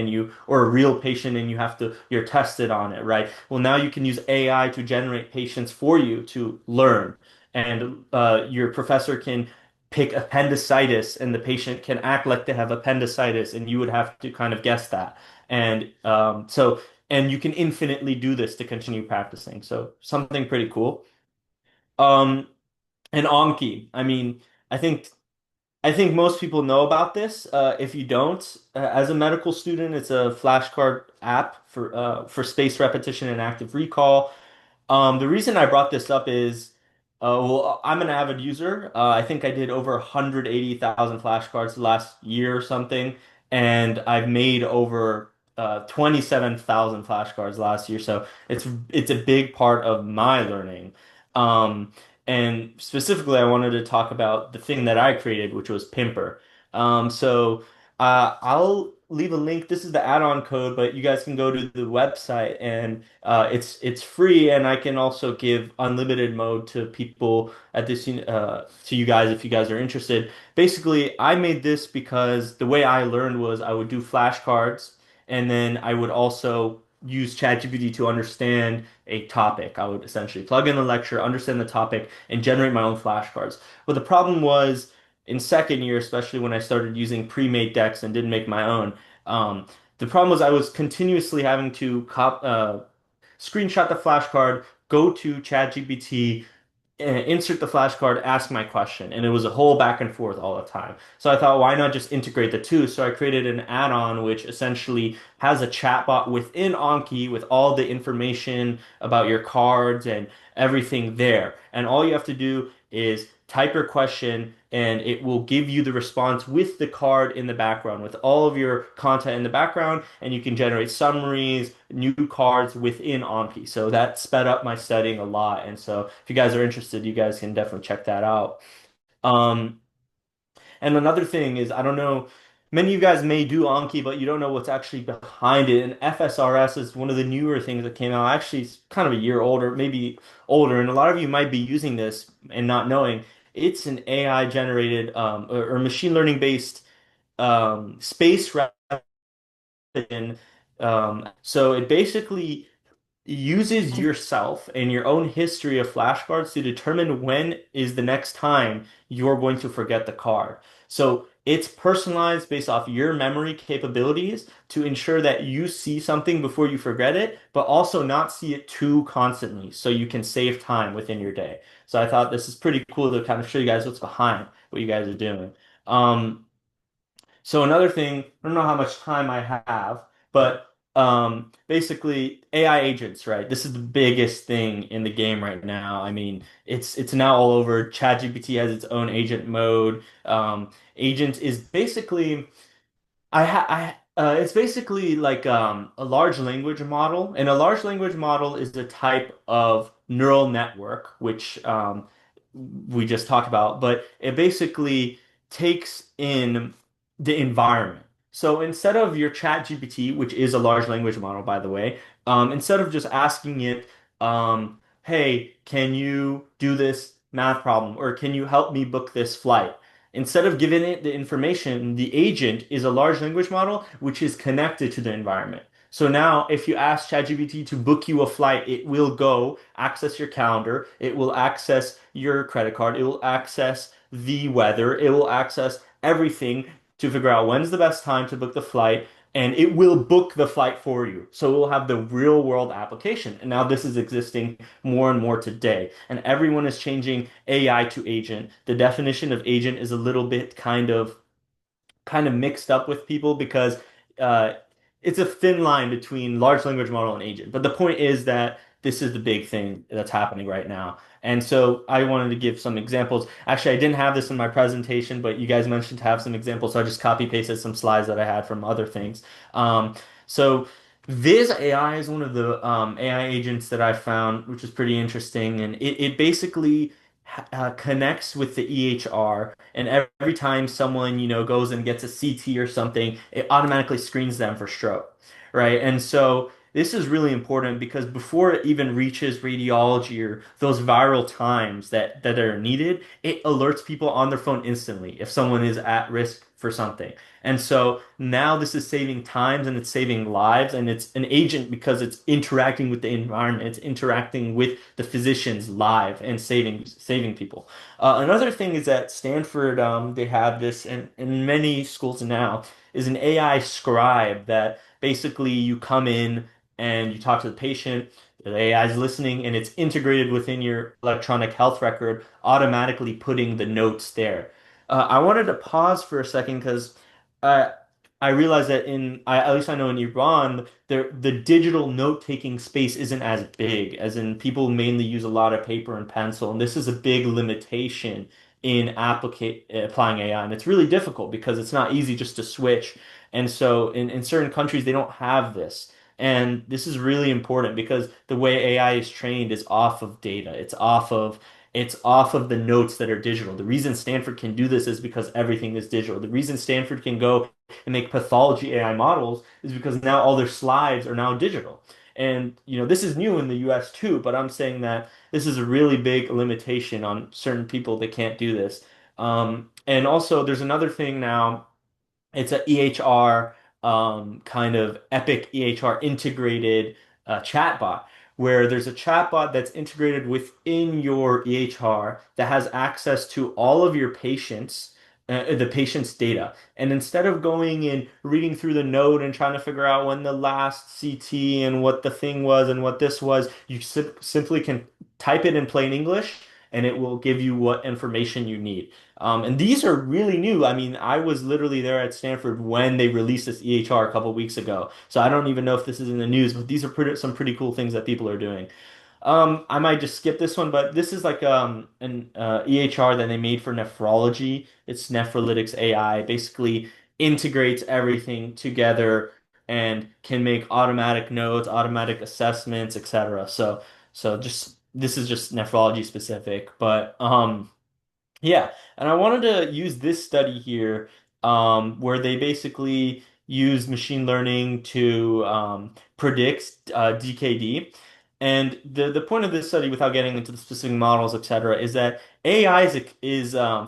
or a real patient and you're tested on it, right? Well, now you can use AI to generate patients for you to learn. And your professor can pick appendicitis and the patient can act like they have appendicitis and you would have to kind of guess that. And and you can infinitely do this to continue practicing. So something pretty cool. Um, and Anki, I mean, I think I think most people know about this. If you don't, as a medical student, it's a flashcard app for spaced repetition and active recall. The reason I brought this up is Well, I'm an avid user. I think I did over 180,000 flashcards last year or something, and I've made over 27,000 flashcards last year. So it's a big part of my learning. Um, and specifically, I wanted to talk about the thing that I created, which was Pimper. I'll leave a link. This is the add-on code, but you guys can go to the website and it's free, and I can also give unlimited mode to people at this to you guys if you guys are interested. Basically, I made this because the way I learned was I would do flashcards, and then I would also use ChatGPT to understand a topic. I would essentially plug in the lecture, understand the topic, and generate my own flashcards. But the problem was in second year, especially when I started using pre-made decks and didn't make my own. Um, the problem was I was continuously having to screenshot the flashcard, go to ChatGPT, insert the flashcard, ask my question, and it was a whole back and forth all the time. So I thought, why not just integrate the two? So I created an add-on which essentially has a chatbot within Anki with all the information about your cards and everything there. And all you have to do is type your question and it will give you the response with the card in the background, with all of your content in the background, and you can generate summaries, new cards within Anki. So that sped up my studying a lot. And so if you guys are interested, you guys can definitely check that out. Um, and another thing is, I don't know, many of you guys may do Anki, but you don't know what's actually behind it. And FSRS is one of the newer things that came out. Actually, it's kind of a year older, maybe older. And a lot of you might be using this and not knowing. It's an AI generated or machine learning based space recognition. So it basically uses yourself and your own history of flashcards to determine when is the next time you're going to forget the card. So it's personalized based off your memory capabilities to ensure that you see something before you forget it, but also not see it too constantly so you can save time within your day. So I thought this is pretty cool to kind of show you guys what's behind what you guys are doing. Um, so another thing, I don't know how much time I have, but basically AI agents, right? This is the biggest thing in the game right now. I mean, it's now all over. ChatGPT has its own agent mode. Agent is basically it's basically like a large language model, and a large language model is a type of neural network, which we just talked about, but it basically takes in the environment. So instead of your chat GPT, which is a large language model, by the way, instead of just asking it, hey, can you do this math problem, or can you help me book this flight? Instead of giving it the information, the agent is a large language model which is connected to the environment. So now, if you ask ChatGPT to book you a flight, it will go access your calendar, it will access your credit card, it will access the weather, it will access everything to figure out when's the best time to book the flight, and it will book the flight for you. So it will have the real world application. And now this is existing more and more today. And everyone is changing AI to agent. The definition of agent is a little bit kind of mixed up with people because uh, it's a thin line between large language model and agent. But the point is that this is the big thing that's happening right now. And so I wanted to give some examples. Actually, I didn't have this in my presentation, but you guys mentioned to have some examples, so I just copy pasted some slides that I had from other things. So Viz AI is one of the AI agents that I found, which is pretty interesting, and it basically connects with the EHR, and every time someone, goes and gets a CT or something, it automatically screens them for stroke, right? And so this is really important because before it even reaches radiology or those viral times that are needed, it alerts people on their phone instantly if someone is at risk for something. And so now this is saving times and it's saving lives, and it's an agent because it's interacting with the environment, it's interacting with the physicians live and saving people. Another thing is at Stanford, they have this, and in many schools now, is an AI scribe that basically you come in and you talk to the patient. The AI is listening and it's integrated within your electronic health record, automatically putting the notes there. I wanted to pause for a second because uh, I realize that at least I know in Iran, the digital note-taking space isn't as big, as in people mainly use a lot of paper and pencil, and this is a big limitation in applying AI. And it's really difficult because it's not easy just to switch. And so in certain countries, they don't have this. And this is really important because the way AI is trained is off of data. It's off of the notes that are digital. The reason Stanford can do this is because everything is digital. The reason Stanford can go and make pathology AI models is because now all their slides are now digital. And this is new in the US too, but I'm saying that this is a really big limitation on certain people that can't do this. And also there's another thing now. It's a EHR kind of Epic EHR integrated chatbot where there's a chatbot that's integrated within your EHR that has access to all of your the patient's data. And instead of going and reading through the note and trying to figure out when the last CT and what the thing was and what this was, you simply can type it in plain English and it will give you what information you need. And these are really new. I mean, I was literally there at Stanford when they released this EHR a couple weeks ago. So I don't even know if this is in the news, but these are some pretty cool things that people are doing. I might just skip this one, but this is like an EHR that they made for nephrology. It's Nephrolytics AI. Basically integrates everything together and can make automatic notes, automatic assessments, etc. So just this is just nephrology specific, but yeah, and I wanted to use this study here, where they basically use machine learning to predict DKD. And the point of this study, without getting into the specific models, etc., is that AI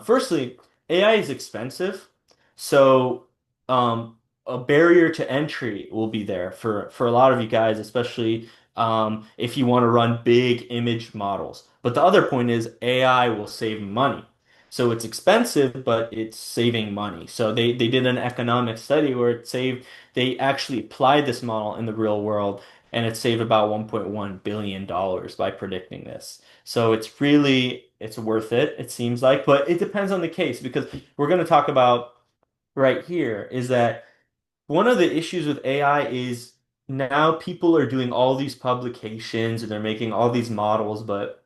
firstly, AI is expensive, so a barrier to entry will be there for a lot of you guys, especially if you want to run big image models. But the other point is AI will save money. So it's expensive, but it's saving money. So they did an economic study where they actually applied this model in the real world and it saved about $1.1 billion by predicting this. So it's worth it, it seems like, but it depends on the case because we're going to talk about right here is that one of the issues with AI is now people are doing all these publications and they're making all these models, but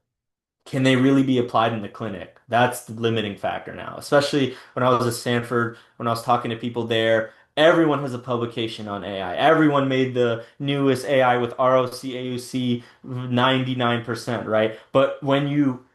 can they really be applied in the clinic? That's the limiting factor now, especially when I was at Stanford, when I was talking to people there. Everyone has a publication on AI. Everyone made the newest AI with ROC, AUC 99%, right? But when you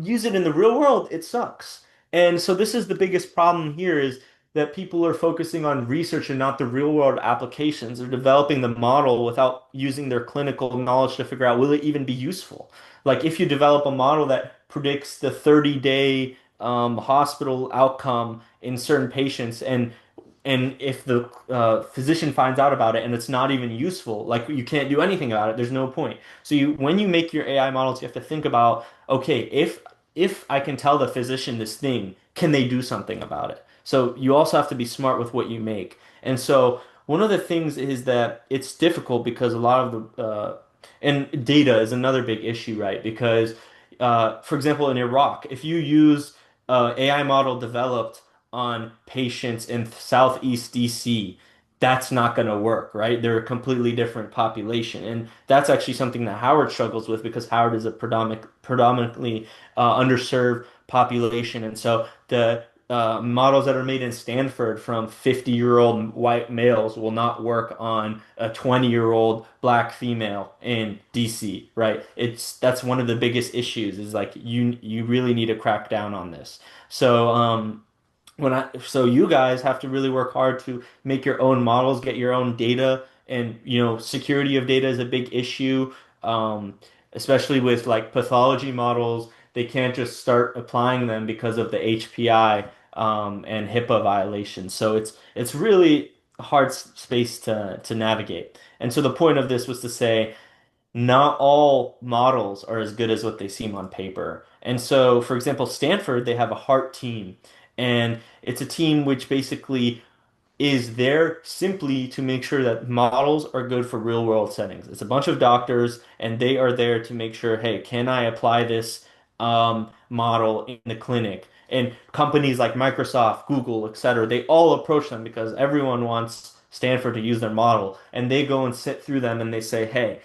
use it in the real world, it sucks. And so this is the biggest problem here is that people are focusing on research and not the real world applications. They're developing the model without using their clinical knowledge to figure out will it even be useful. Like if you develop a model that predicts the 30-day hospital outcome in certain patients and if the physician finds out about it and it's not even useful, like you can't do anything about it, there's no point. So when you make your AI models, you have to think about, okay, if I can tell the physician this thing, can they do something about it? So you also have to be smart with what you make. And so one of the things is that it's difficult because a lot of the and data is another big issue, right? Because for example, in Iraq, if you use AI model developed on patients in Southeast DC, that's not going to work, right? They're a completely different population. And that's actually something that Howard struggles with because Howard is a predominantly underserved population. And so the models that are made in Stanford from 50-year-old white males will not work on a 20-year-old black female in DC, right? That's one of the biggest issues is like you really need to crack down on this. So so you guys have to really work hard to make your own models, get your own data, and security of data is a big issue, especially with like pathology models. They can't just start applying them because of the HPI and HIPAA violations. So it's really a hard space to navigate. And so the point of this was to say not all models are as good as what they seem on paper. And so, for example, Stanford, they have a heart team, and it's a team which basically is there simply to make sure that models are good for real world settings. It's a bunch of doctors, and they are there to make sure, hey, can I apply this model in the clinic? And companies like Microsoft, Google, etc., they all approach them because everyone wants Stanford to use their model, and they go and sit through them and they say, "Hey,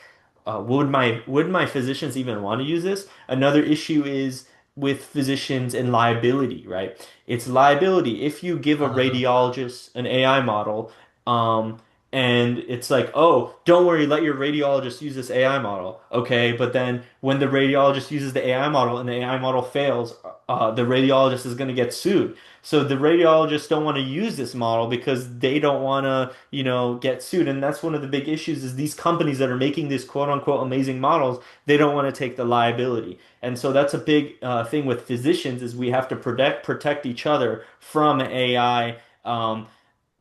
would my physicians even want to use this?" Another issue is with physicians and liability, right? It's liability. If you give a radiologist an AI model, um, and it's like, oh, don't worry, let your radiologist use this AI model. Okay, but then when the radiologist uses the AI model and the AI model fails, the radiologist is going to get sued. So the radiologists don't want to use this model because they don't want to, get sued. And that's one of the big issues is these companies that are making these quote unquote amazing models, they don't want to take the liability. And so that's a big thing with physicians is we have to protect each other from AI.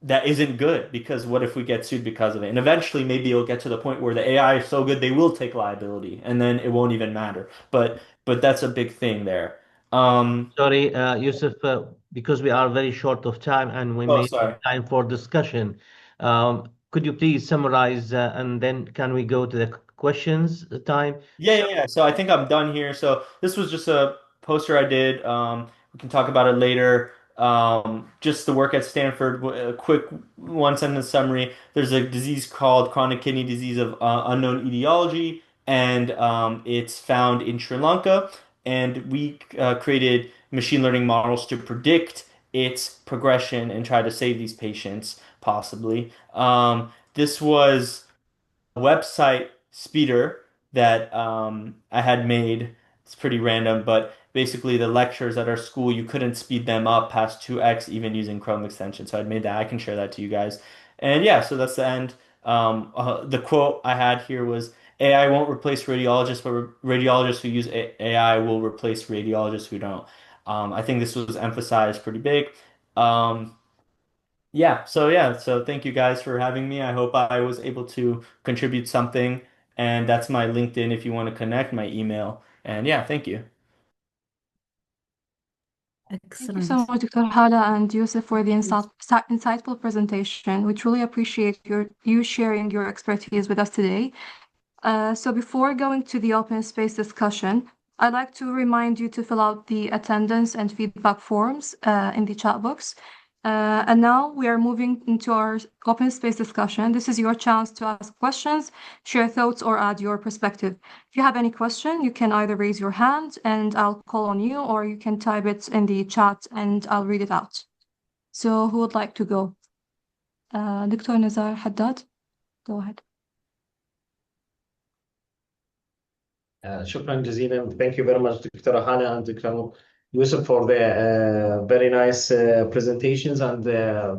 That isn't good because what if we get sued because of it? And eventually maybe it'll get to the point where the AI is so good they will take liability and then it won't even matter. But that's a big thing there. Sorry, Yusuf, because we are very short of time and we Oh, may need sorry. time for discussion. Could you please summarize and then can we go to the questions time? Yeah. So I think I'm done here. So this was just a poster I did. We can talk about it later. Just the work at Stanford. A quick one sentence summary. There's a disease called chronic kidney disease of unknown etiology, and it's found in Sri Lanka. And we created machine learning models to predict its progression and try to save these patients, possibly. This was website speeder that I had made. It's pretty random, but basically the lectures at our school, you couldn't speed them up past 2x even using Chrome extension. So I'd made that. I can share that to you guys. And yeah, so that's the end. The quote I had here was AI won't replace radiologists, but radiologists who use AI will replace radiologists who don't. I think this was emphasized pretty big. Um, so thank you guys for having me. I hope I was able to contribute something. And that's my LinkedIn if you want to connect, my email. And yeah, thank you. Thank you so Excellent. much, Dr. Hala and Yusuf, for the insightful presentation. We truly appreciate you sharing your expertise with us today. So before going to the open space discussion, I'd like to remind you to fill out the attendance and feedback forms in the chat box. And now we are moving into our open space discussion. This is your chance to ask questions, share thoughts, or add your perspective. If you have any question, you can either raise your hand and I'll call on you, or you can type it in the chat and I'll read it out. So who would like to go? Dr. Nazar Haddad, go ahead. شكرا جزيلا. Thank you very much, Dr. Hala and Dr. Yusuf, for the very nice presentations and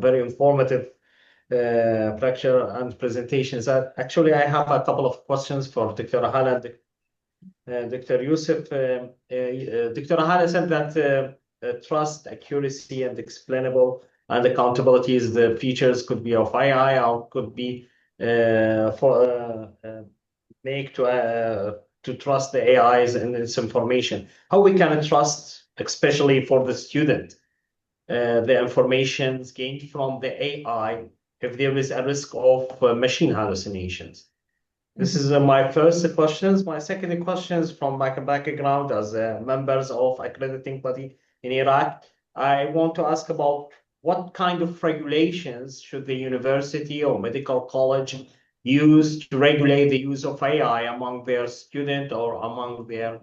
very informative lecture and presentations. Actually, I have a couple of questions for Dr. Hala and Dr. Yusuf. Dr. Hala said that trust, accuracy, and explainable and accountability is the features could be of AI or could be for make to trust the AIs and its information. How we can trust, especially for the student, the information gained from the AI if there is a risk of machine hallucinations? This is my first questions. My second questions from my background as members of accrediting body in Iraq. I want to ask about what kind of regulations should the university or medical college use to regulate the use of AI among their student or among their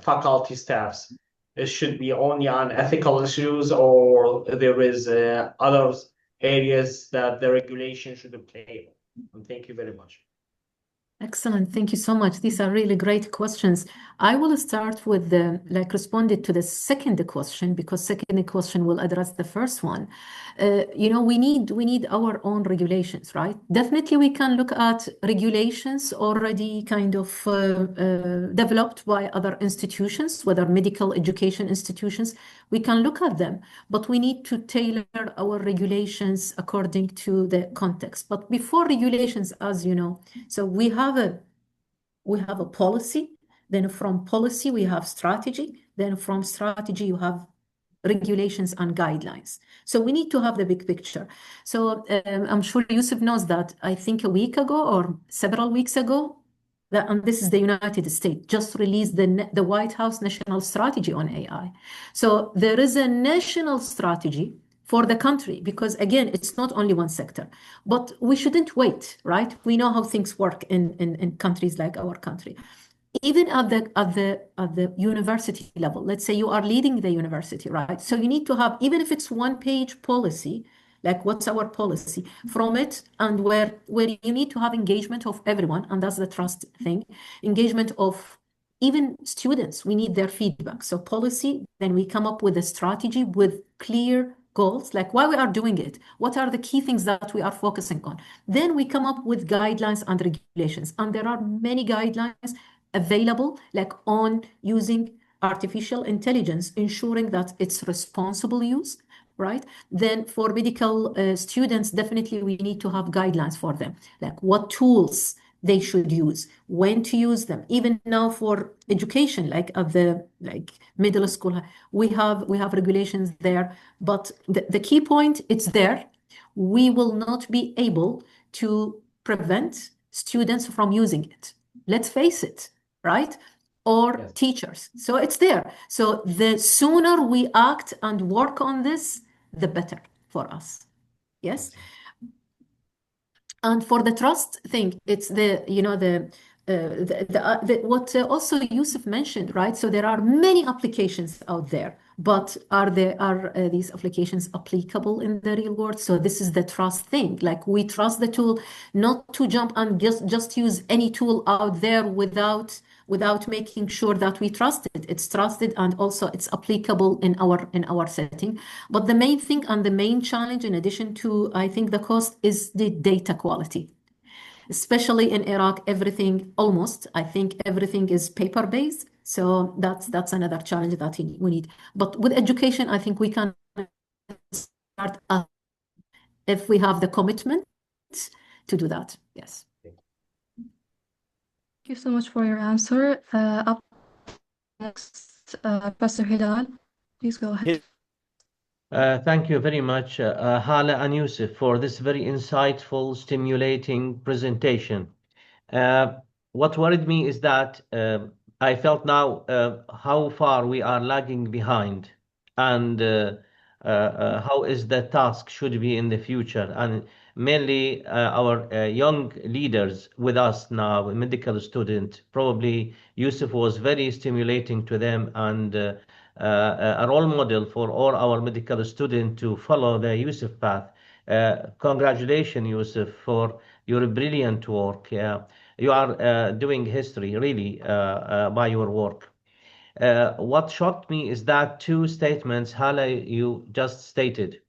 faculty staffs? It should be only on ethical issues, or there is other areas that the regulation should play. And thank you very much. Excellent. Thank you so much. These are really great questions. I will start with responded to the second question, because second question will address the first one. We need our own regulations, right? Definitely we can look at regulations already kind of developed by other institutions, whether medical education institutions. We can look at them, but we need to tailor our regulations according to the context. But before regulations, as you know, so we have a policy, then from policy we have strategy, then from strategy you have regulations and guidelines. So we need to have the big picture. So I'm sure Yusuf knows that I think a week ago or several weeks ago, And this is the United States, just released the White House National Strategy on AI. So there is a national strategy for the country, because again, it's not only one sector, but we shouldn't wait, right? We know how things work in countries like our country. Even at the university level, let's say you are leading the university, right? So you need to have, even if it's one-page policy, like what's our policy from it, and where you need to have engagement of everyone, and that's the trust thing, engagement of even students. We need their feedback. So policy, then we come up with a strategy with clear goals, like why we are doing it, what are the key things that we are focusing on. Then we come up with guidelines and regulations, and there are many guidelines available, like on using artificial intelligence, ensuring that it's responsible use, right? Then for medical students, definitely we need to have guidelines for them, like what tools they should use, when to use them. Even now for education, like at the middle school, we have regulations there. But the key point, it's there. We will not be able to prevent students from using it. Let's face it, right? Or Yes. teachers. So it's there. So the sooner we act and work on this, the better for us. Yes. And for the trust thing, it's what also Yusuf mentioned, right? So there are many applications out there, but are these applications applicable in the real world? So this is the trust thing. Like we trust the tool, not to jump and just use any tool out there without making sure that we trust it. It's trusted and also it's applicable in our setting. But the main thing and the main challenge, in addition to, I think, the cost, is the data quality. Especially in Iraq, I think everything is paper-based. So that's another challenge that we need. But with education, I think we can start if we have the commitment to do that. Yes. Thank you so much for your answer. Up next, Professor Hilal, please go ahead. Thank you very much, Hala and Yusuf, for this very insightful, stimulating presentation. What worried me is that I felt now how far we are lagging behind, and how is the task should be in the future, and mainly our young leaders with us now, medical student. Probably Yusuf was very stimulating to them, and a role model for all our medical students to follow the Yusuf path. Congratulations, Yusuf, for your brilliant work. You are doing history, really, by your work. What shocked me is that two statements, Hala, you just stated.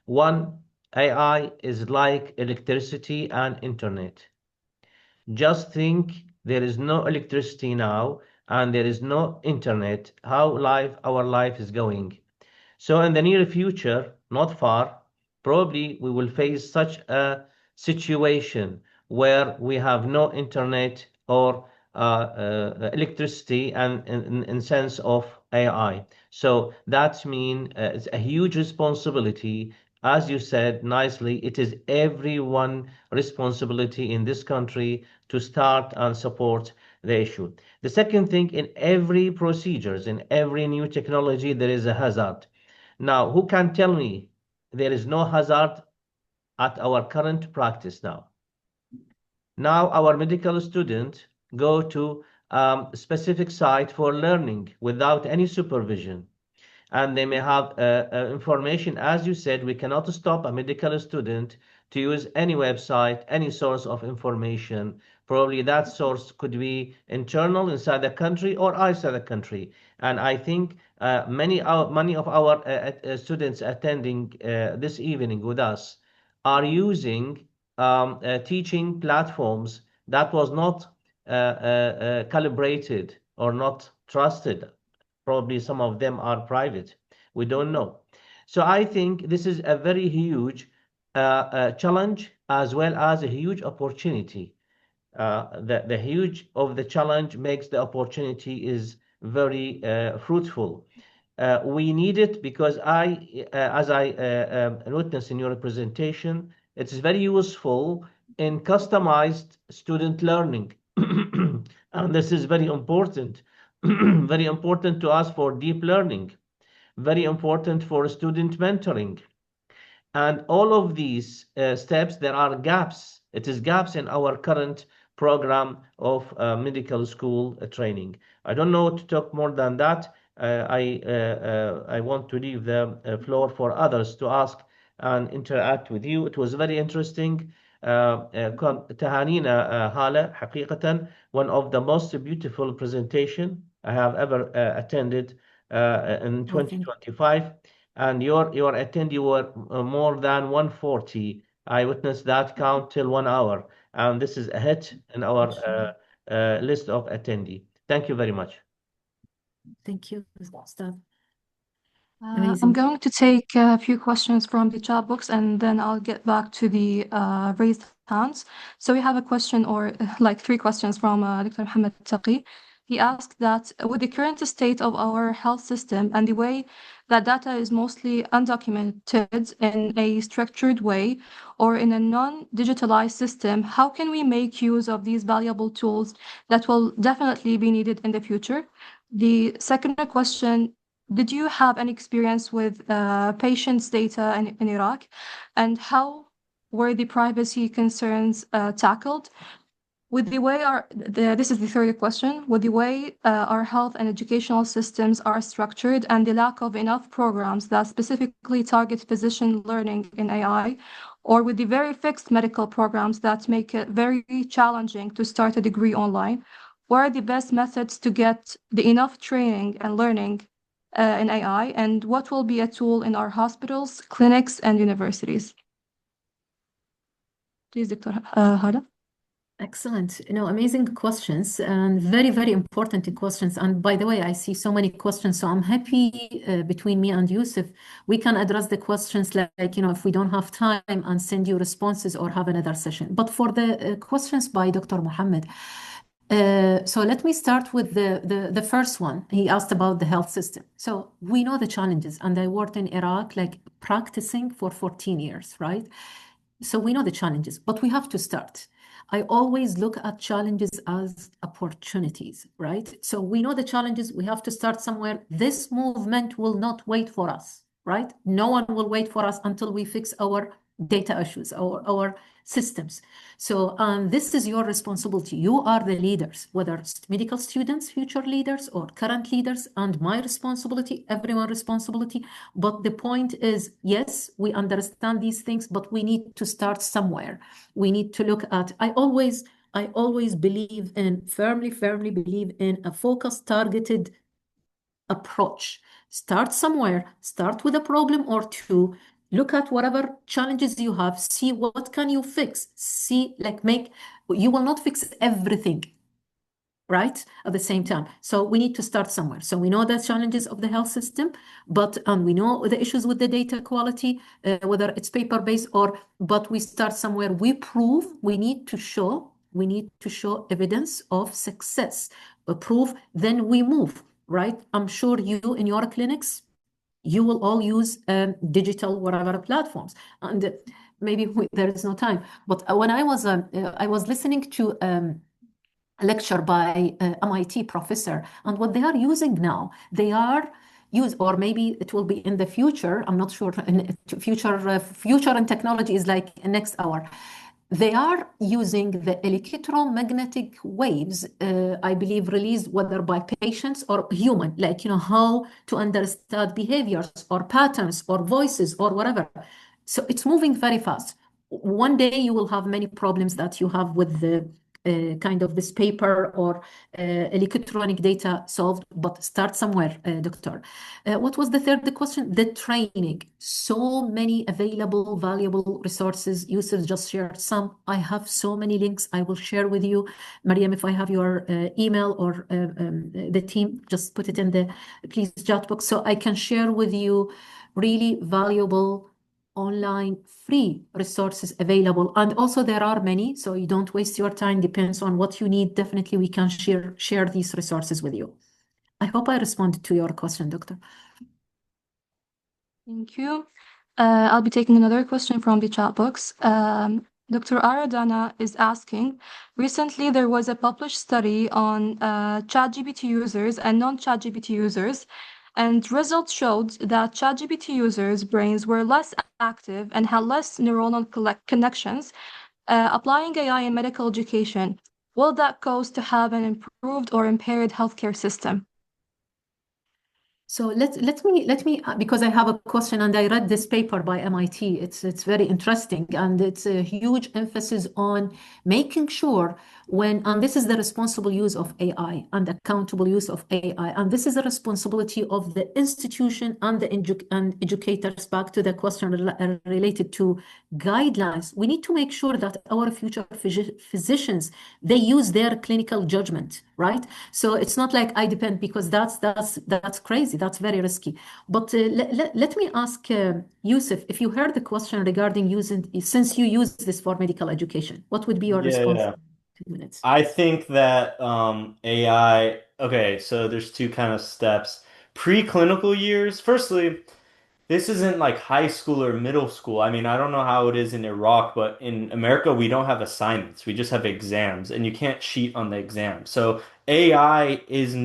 One, AI is like electricity and internet. Just think there is no electricity now and there is no internet, how our life is going. So in the near future, not far, probably we will face such a situation where we have no internet or electricity, and in sense of AI. So that means it's a huge responsibility. As you said nicely, it is everyone responsibility in this country to start and support the issue. The second thing, in every procedures, in every new technology, there is a hazard. Now, who can tell me there is no hazard at our current practice now? Now, our medical students go to a specific site for learning without any supervision, and they may have information. As you said, we cannot stop a medical student to use any website, any source of information. Probably that source could be internal inside the country or outside the country. And I think many of our students attending this evening with us are using teaching platforms that was not calibrated or not trusted. Probably some of them are private. We don't know. So I think this is a very huge challenge as well as a huge opportunity. The huge of the challenge makes the opportunity is very fruitful. We need it because as I witnessed in your presentation, it's very useful in customized student learning. And this is very important, very important to us for deep learning, very important for student mentoring. And all of these steps, there are gaps. It is gaps in our current program of medical school training. I don't know to talk more than that. I want to leave the floor for others to ask and interact with you. It was very interesting. تهانينا هالة حقيقة one of the most beautiful presentation I have ever attended in Oh, thank you. 2025. And your attendee were more than 140. I witnessed that count till 1 hour, and this is a hit in our list of attendee. Thank you very much. Thank you, Ustad. I'm Amazing. going to take a few questions from the chat box and then I'll get back to the raised hands. So we have a question or like 3 questions from Dr. Mohammed Taqi. He asked that with the current state of our health system and the way that data is mostly undocumented in a structured way or in a non-digitalized system, how can we make use of these valuable tools that will definitely be needed in the future? The second question, did you have any experience with patients' data in Iraq, and how were the privacy concerns tackled? With the way this is the third question, with the way our health and educational systems are structured and the lack of enough programs that specifically target physician learning in AI, or with the very fixed medical programs that make it very challenging to start a degree online, what are the best methods to get the enough training and learning in AI, and what will be a tool in our hospitals, clinics, and universities? Please, Dr. Hala. Excellent. Amazing questions and very, very important questions. And by the way, I see so many questions. So I'm happy between me and Yusuf, we can address the questions like, if we don't have time and send you responses or have another session. But for the questions by Dr. Mohammed, so let me start with the first one. He asked about the health system. So we know the challenges, and I worked in Iraq, like practicing for 14 years, right? So we know the challenges, but we have to start. I always look at challenges as opportunities, right? So we know the challenges, we have to start somewhere. This movement will not wait for us, right? No one will wait for us until we fix our data issues, our systems. So this is your responsibility. You are the leaders, whether medical students, future leaders, or current leaders, and my responsibility, everyone's responsibility. But the point is, yes, we understand these things, but we need to start somewhere. We need to look at, I always believe in, firmly believe in a focused, targeted approach. Start somewhere, start with a problem or two, look at whatever challenges you have, see what can you fix, you will not fix everything, right, at the same time. So we need to start somewhere. So we know the challenges of the health system, but we know the issues with the data quality, whether it's paper-based but we start somewhere. We need to show evidence of success, proof, then we move, right? I'm sure you in your clinics, you will all use digital whatever platforms, and maybe there is no time. But when I was listening to a lecture by MIT professor, and what they are using now, or maybe it will be in the future, I'm not sure, future and technology is like next hour. They are using the electromagnetic waves, I believe, released whether by patients or human, how to understand behaviors or patterns or voices or whatever. So it's moving very fast. One day you will have many problems that you have with the kind of this paper or electronic data solved, but start somewhere, doctor. What was the third question? The training. So many available, valuable resources. Yusuf just shared some. I have so many links I will share with you. Mariam, if I have your email or the team, just put it in the, please, chat box, so I can share with you really valuable online free resources available. And also there are many, so you don't waste your time, depends on what you need. Definitely we can share these resources with you. I hope I responded to your question, doctor. Thank you. I'll be taking another question from the chat box. Dr. Aradana is asking, recently there was a published study on ChatGPT users and non-ChatGPT users, and results showed that ChatGPT users' brains were less active and had less neuronal connections. Applying AI in medical education, will that cause to have an improved or impaired healthcare system? So let me because I have a question and I read this paper by MIT. It's very interesting and it's a huge emphasis on making sure and this is the responsible use of AI and accountable use of AI, and this is a responsibility of the institution and the educators. Back to the question related to guidelines, we need to make sure that our future physicians, they use their clinical judgment, right? So it's not like I depend, because that's crazy. That's very risky. But let me ask Yusuf, if you heard the question regarding since you use this for medical education, what would be your response? Yeah. 2 minutes. I think that AI, okay, so there's two kind of steps. Preclinical years, firstly, this isn't like high school or middle school. I mean, I don't know how it is in Iraq, but in America, we don't have assignments. We just have exams, and you can't cheat on the exam. So AI is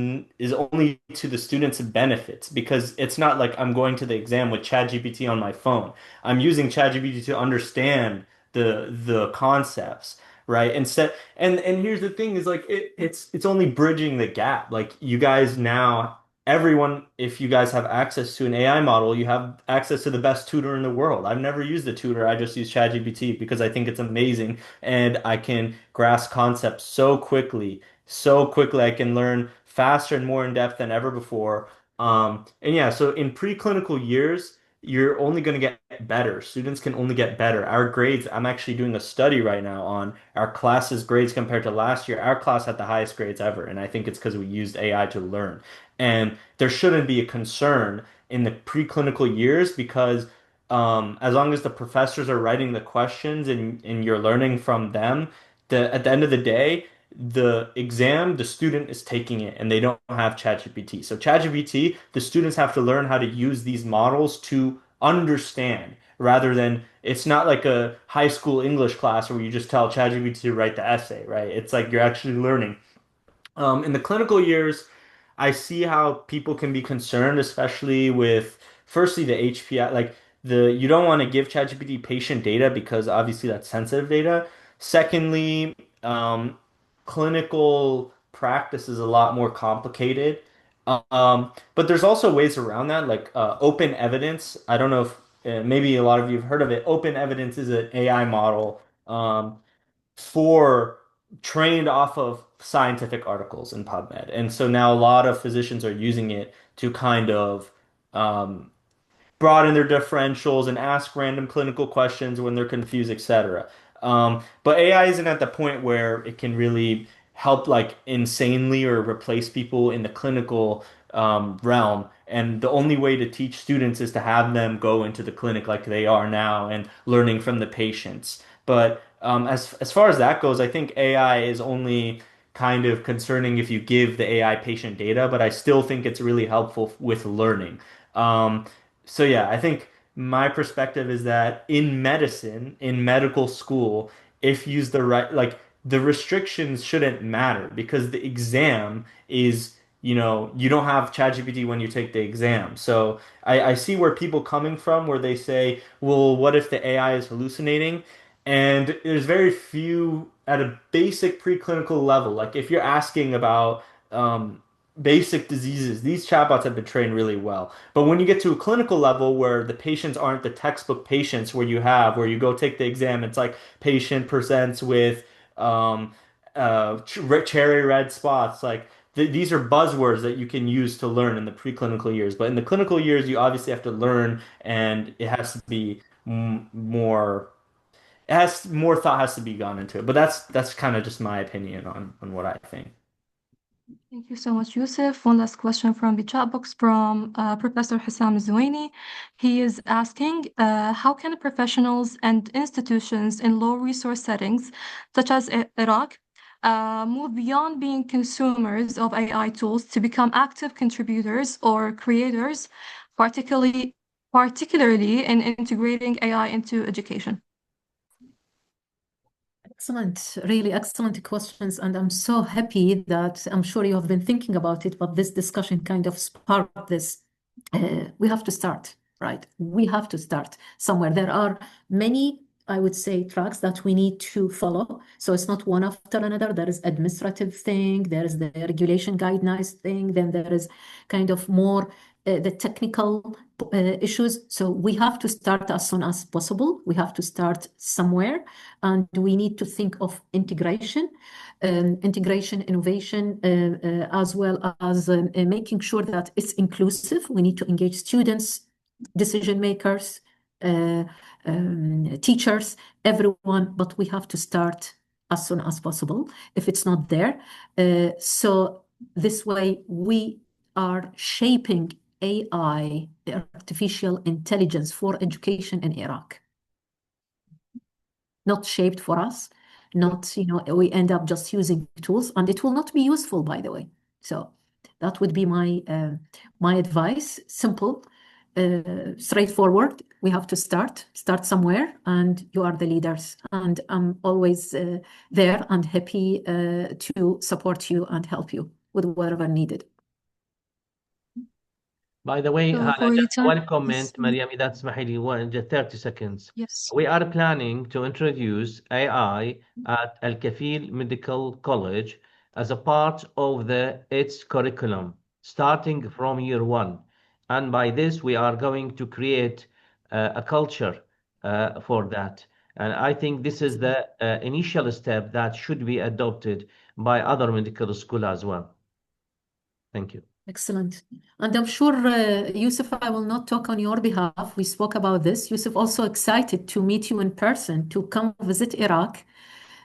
only to the students' benefits, because it's not like I'm going to the exam with ChatGPT on my phone. I'm using ChatGPT to understand the concepts, right? And here's the thing is like it's only bridging the gap. Like you guys now, everyone, if you guys have access to an AI model, you have access to the best tutor in the world. I've never used a tutor. I just use ChatGPT because I think it's amazing and I can grasp concepts so quickly. So quickly, I can learn faster and more in depth than ever before. And yeah, so in preclinical years, you're only going to get better. Students can only get better. Our grades, I'm actually doing a study right now on our class's grades compared to last year. Our class had the highest grades ever, and I think it's because we used AI to learn. And there shouldn't be a concern in the preclinical years, because as long as the professors are writing the questions and you're learning from them, at the end of the day, the exam, the student is taking it and they don't have ChatGPT. So ChatGPT, the students have to learn how to use these models to understand, rather than, it's not like a high school English class where you just tell ChatGPT to write the essay, right? It's like you're actually learning. In the clinical years, I see how people can be concerned, especially with, firstly, the HPI, like you don't want to give ChatGPT patient data because obviously that's sensitive data. Secondly, clinical practice is a lot more complicated. But there's also ways around that, like open evidence. I don't know if maybe a lot of you have heard of it. Open evidence is an AI model. For trained off of scientific articles in PubMed. And so now a lot of physicians are using it to kind of um, broaden their differentials and ask random clinical questions when they're confused, etc. But AI isn't at the point where it can really help like insanely or replace people in the clinical realm. And the only way to teach students is to have them go into the clinic like they are now and learning from the patients. But as far as that goes, I think AI is only kind of concerning if you give the AI patient data, but I still think it's really helpful with learning. Um, so yeah, I think my perspective is that in medicine, in medical school, if used the right, like the restrictions shouldn't matter, because the exam is, you don't have ChatGPT when you take the exam. So I see where people coming from, where they say, well, what if the AI is hallucinating? And there's very few at a basic preclinical level. Like if you're asking about basic diseases, these chatbots have been trained really well. But when you get to a clinical level where the patients aren't the textbook patients where you go take the exam, it's like patient presents with um, cherry red spots. Like these are buzzwords that you can use to learn in the preclinical years. But in the clinical years, you obviously have to learn, and it has to be more. More thought has to be gone into it. But that's kind of just my opinion on what I think. Thank you so much, Yusuf. One last question from the chat box from Professor Hussam Zouini. He is asking, how can professionals and institutions in low resource settings, such as Iraq, move beyond being consumers of AI tools to become active contributors or creators, particularly in integrating AI into education? Excellent, really excellent questions. And I'm so happy that I'm sure you have been thinking about it, but this discussion kind of sparked this. We have to start, right? We have to start somewhere. There are many, I would say, tracks that we need to follow. So it's not one after another. There is administrative thing, there is the regulation guidelines thing, then there is kind of more the technical issues. So we have to start as soon as possible. We have to start somewhere, and we need to think of integration, innovation, as well as making sure that it's inclusive. We need to engage students, decision makers, teachers, everyone, but we have to start as soon as possible if it's not there. So this way we are shaping AI, artificial intelligence for education in Iraq. Not shaped for us, not, we end up just using tools, and it will not be useful, by the way. So that would be my advice. Simple, straightforward. We have to start somewhere, and you are the leaders. And I'm always there and happy to support you and help you with whatever needed. By the way, So Hala, for your just one time, comment, Mariam, إذا تسمحي لي, just 30 seconds. yes. We are planning to introduce AI at AlKafeel Medical College as a part of its curriculum, starting from year one. And by this, we are going to create a culture for that. And I think this is the initial step that should be adopted by other medical schools as well. Thank you. Excellent. And I'm sure, Yusuf, I will not talk on your behalf. We spoke about this. Yusuf also excited to meet you in person, to come visit Iraq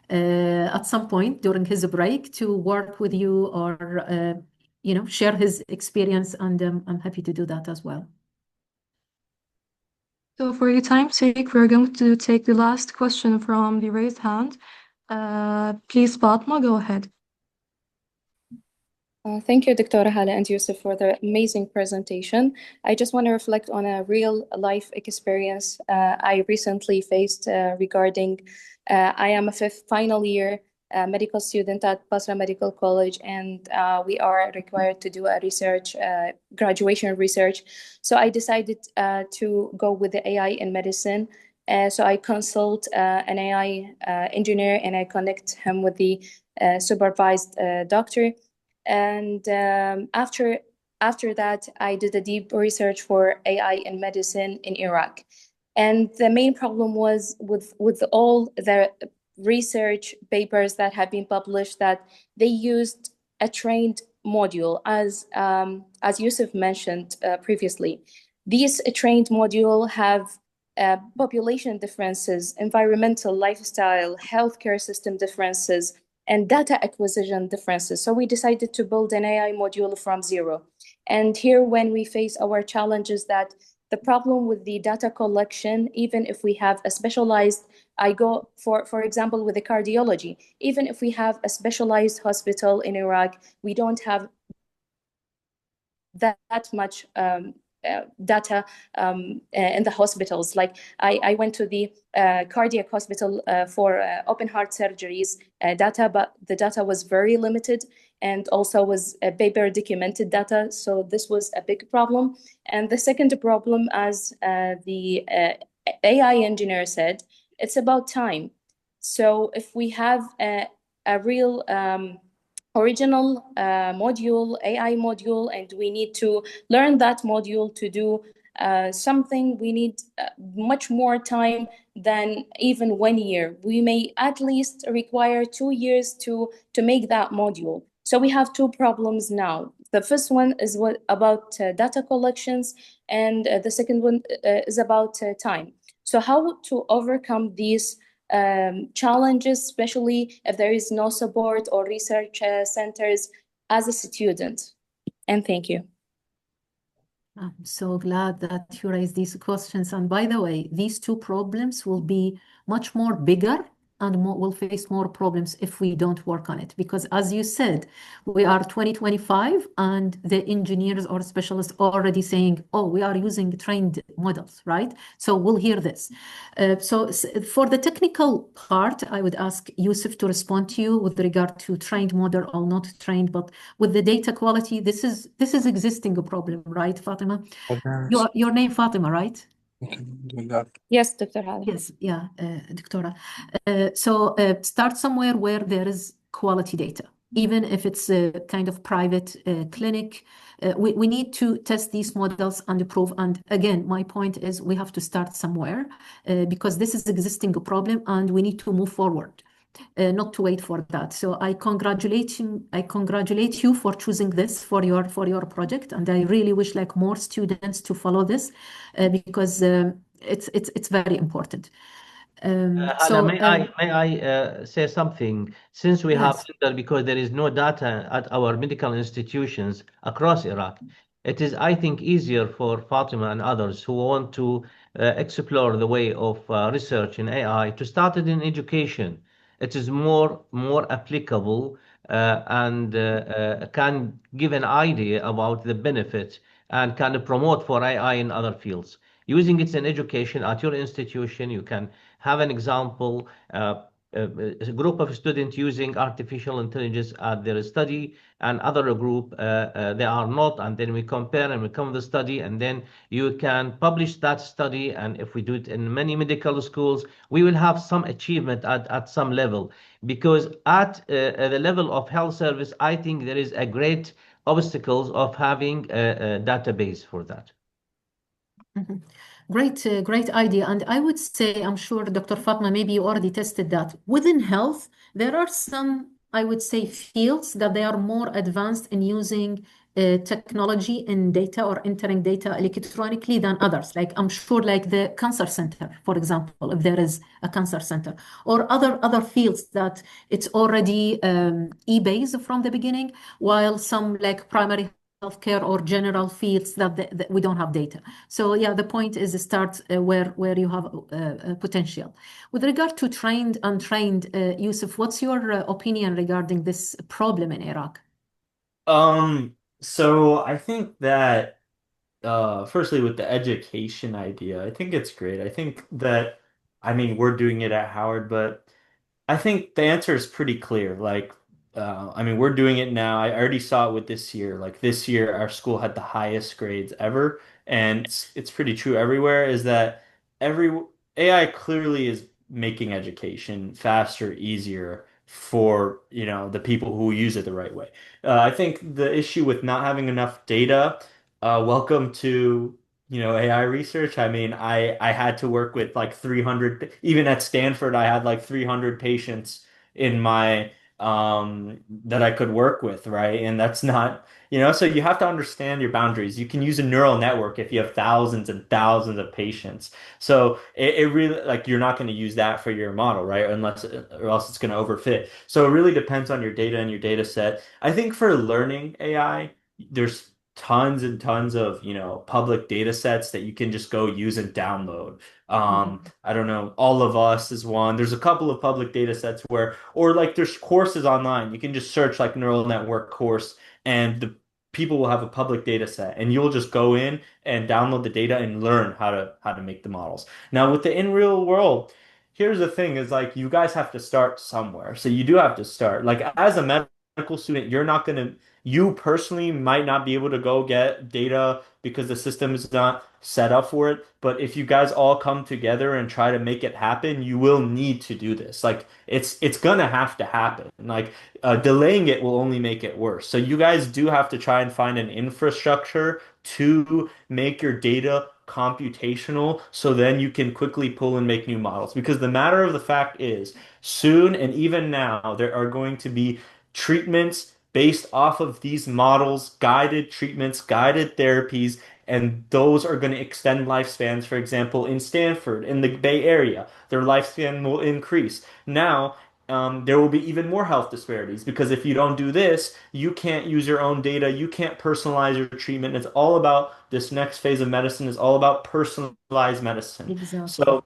at some point during his break to work with you or, share his experience. And I'm happy to do that as well. So for your time's sake, we're going to take the last question from the raised hand. Please, Fatma, go ahead. Thank you, Dr. Hala and Yusuf, for the amazing presentation. I just want to reflect on a real life experience I recently faced regarding I am a final year medical student at Basra Medical College, and we are required to do a research, graduation research. So I decided to go with the AI in medicine. So I consult an AI engineer, and I connect him with the supervised doctor. And after that, I did a deep research for AI in medicine in Iraq. And the main problem was with all the research papers that have been published that they used a trained module, as Yusuf mentioned previously. These trained module have population differences, environmental, lifestyle, healthcare system differences, and data acquisition differences. So we decided to build an AI module from zero. And here, when we face our challenges, that the problem with the data collection, even if we have a specialized, I go for example, with the cardiology, even if we have a specialized hospital in Iraq, we don't have that much data in the hospitals. Like I went to the cardiac hospital for open heart surgeries data, but the data was very limited and also was paper documented data. So this was a big problem. And the second problem, as the AI engineer said, it's about time. So if we have a real original module, AI module, and we need to learn that module to do something, we need much more time than even 1 year. We may at least require 2 years to make that module. So we have two problems now. The first one is about data collections, and the second one is about time. So how to overcome these challenges, especially if there is no support or research centers as a student. And thank you. I'm so glad that you raised these questions. And by the way, these two problems will be much more bigger and we'll face more problems if we don't work on it. Because as you said, we are 2025 and the engineers or specialists already saying, oh, we are using trained models, right? So we'll hear this. For the technical part, I would ask Yusuf to respond to you with regard to trained model or not trained, but with the data quality, this is existing a problem, right, Fatima? Your name Fatima, right? Yes, Dr. Hala. Yes, yeah, Doctora. Start somewhere where there is quality data, even if it's a kind of private clinic. We need to test these models and improve. And again, my point is we have to start somewhere because this is existing a problem and we need to move forward. Not to wait for that. So I congratulate you for choosing this for your project, and I really wish like more students to follow this because it's very important. Hala, may I say something? Since we have Yes. because there is no data at our medical institutions across Iraq, it is, I think, easier for Fatima and others who want to explore the way of research in AI to start it in education. It is more applicable and can give an idea about the benefit and can promote for AI in other fields. Using it in education at your institution, you can have an example, a group of students using artificial intelligence at their study, and other group they are not, and then we compare and we come the study, and then you can publish that study. And if we do it in many medical schools, we will have some achievement at some level, because at the level of health service, I think there is a great obstacles of having a database for that. Mhm. Great idea. And I would say, I'm sure Dr. Fatma, maybe you already tested that. Within health, there are some, I would say, fields that they are more advanced in using technology in data or entering data electronically than others. Like I'm sure like the cancer center, for example, if there is a cancer center, or other fields that it's already e-based from the beginning, while some like primary healthcare or general fields that we don't have data. So yeah, the point is to start where you have potential. With regard to trained, untrained, Yusuf, what's your opinion regarding this problem in Iraq? So I think that firstly with the education idea, I think it's great. I think that I mean we're doing it at Howard, but I think the answer is pretty clear. Like, I mean, we're doing it now. I already saw it with this year. Like this year, our school had the highest grades ever, and it's pretty true everywhere. Is that every AI clearly is making education faster, easier for, the people who use it the right way. I think the issue with not having enough data, welcome to AI research. I mean, I had to work with like 300, even at Stanford, I had like 300 patients in my that I could work with, right? And that's not, so you have to understand your boundaries. You can use a neural network if you have thousands and thousands of patients. So it really like you're not going to use that for your model, right? Unless or else it's going to overfit. So it really depends on your data and your data set. I think for learning AI, there's tons and tons of, public data sets that you can just go use and download. I don't know, All of Us is one. There's a couple of public data sets where, or like there's courses online. You can just search like neural network course and the people will have a public data set and you'll just go in and download the data and learn how to make the models. Now with the in real world, here's the thing is like you guys have to start somewhere. So you do have to start. Like as a medical student, you personally might not be able to go get data because the system is not set up for it. But if you guys all come together and try to make it happen, you will need to do this. Like it's gonna have to happen. Like delaying it will only make it worse. So you guys do have to try and find an infrastructure to make your data computational so then you can quickly pull and make new models. Because the matter of the fact is, soon and even now, there are going to be treatments based off of these models, guided treatments, guided therapies, and those are going to extend lifespans. For example, in Stanford, in the Bay Area, their lifespan will increase. Now, there will be even more health disparities because if you don't do this, you can't use your own data, you can't personalize your treatment. It's all about this next phase of medicine is all about personalized medicine. Exactly. So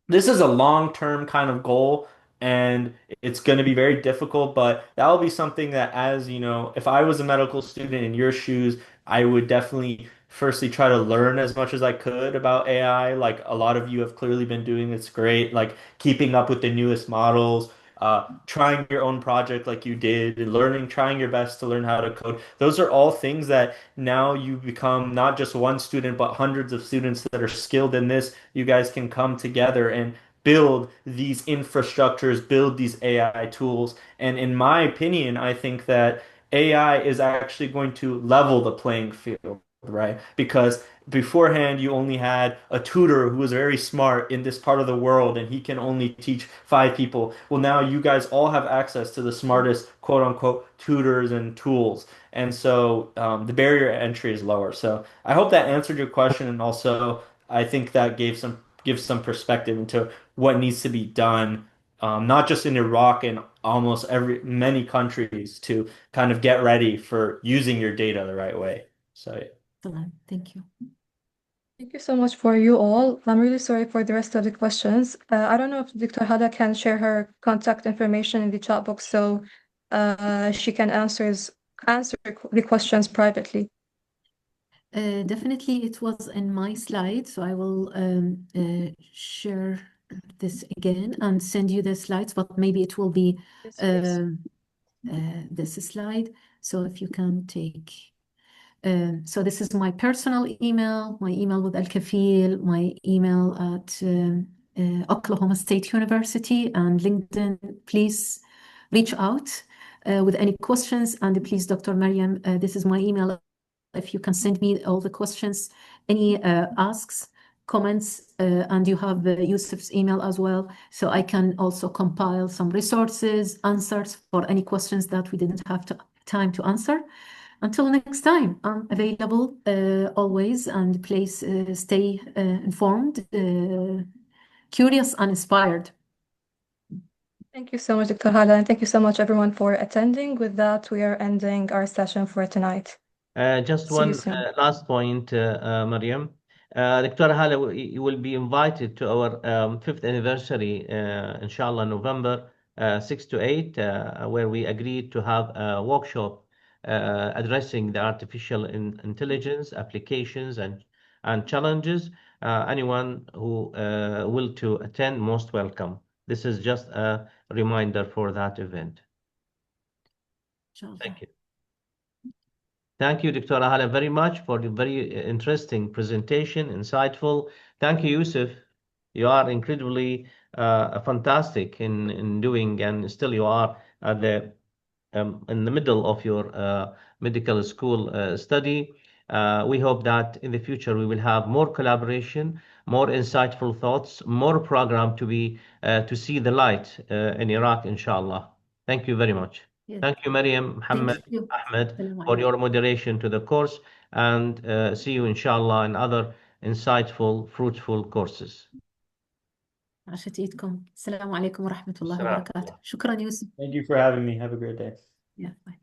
this is a long-term kind of goal. and it's going to be very difficult, but that will be something that, as you know, if I was a medical student in your shoes, I would definitely firstly try to learn as much as I could about AI. Like a lot of you have clearly been doing, it's great, like keeping up with the newest models, trying your own project like you did, and learning, trying your best to learn how to code. Those are all things that now you become not just one student, but hundreds of students that are skilled in this. You guys can come together and build these infrastructures, build these AI tools. And in my opinion, I think that AI is actually going to level the playing field, right? Because beforehand, you only had a tutor who was very smart in this part of the world and he can only teach 5 people. Well, now you guys all have access to the smartest quote unquote tutors and tools. And so the barrier to entry is lower. So I hope that answered your question. And also, I think that gives some perspective into what needs to be done, not just in Iraq and almost many countries to kind of get ready for using your data the right way. So yeah. Excellent. Thank you. Thank you so much for you all. I'm really sorry for the rest of the questions. I don't know if Dr. Hala can share her contact information in the chat box so she can answer the questions privately. Definitely, it was in my slide, so I will share this again and send you the slides, but maybe it will be Yes, please. this slide. So if you can take, so this is my personal email, my email with AlKafeel, my email at Oklahoma State University and LinkedIn. Please reach out with any questions, and please, Dr. Mariam, this is my email. If you can send me all the questions, any asks, comments, and you have Yusuf's email as well, so I can also compile some resources, answers for any questions that we didn't have time to answer. Until next time, I'm available always, and please stay informed, curious, and inspired. Thank you so much, Dr. Hala, and thank you so much, everyone, for attending. With that, we are ending our session for tonight. Just See you one soon. last point, Mariam. Dr. Hala, you will be invited to our 5th anniversary, inshallah, November 6 to 8, where we agreed to have a workshop addressing the artificial intelligence applications and challenges. Anyone who will to attend, most welcome. This is just a reminder for that event. Thank you. Thank you, Dr. Hala, very much for the very interesting presentation, insightful. Thank you, Yusuf. You are incredibly fantastic in doing, and still you are at in the middle of your medical school study. We hope that in the future we will have more collaboration, more insightful thoughts, more program to see the light in Iraq, inshallah. Thank you very much. Yes. Thank you, Mariam, Muhammad, Thank you. Ahmed, for your moderation to the course, and see you, inshallah, in other insightful, fruitful courses. عاشت ايدكم. السلام عليكم ورحمة الله السلام. وبركاته. شكرا يوسف. Thank you for having me. Have a great day. Yeah, bye.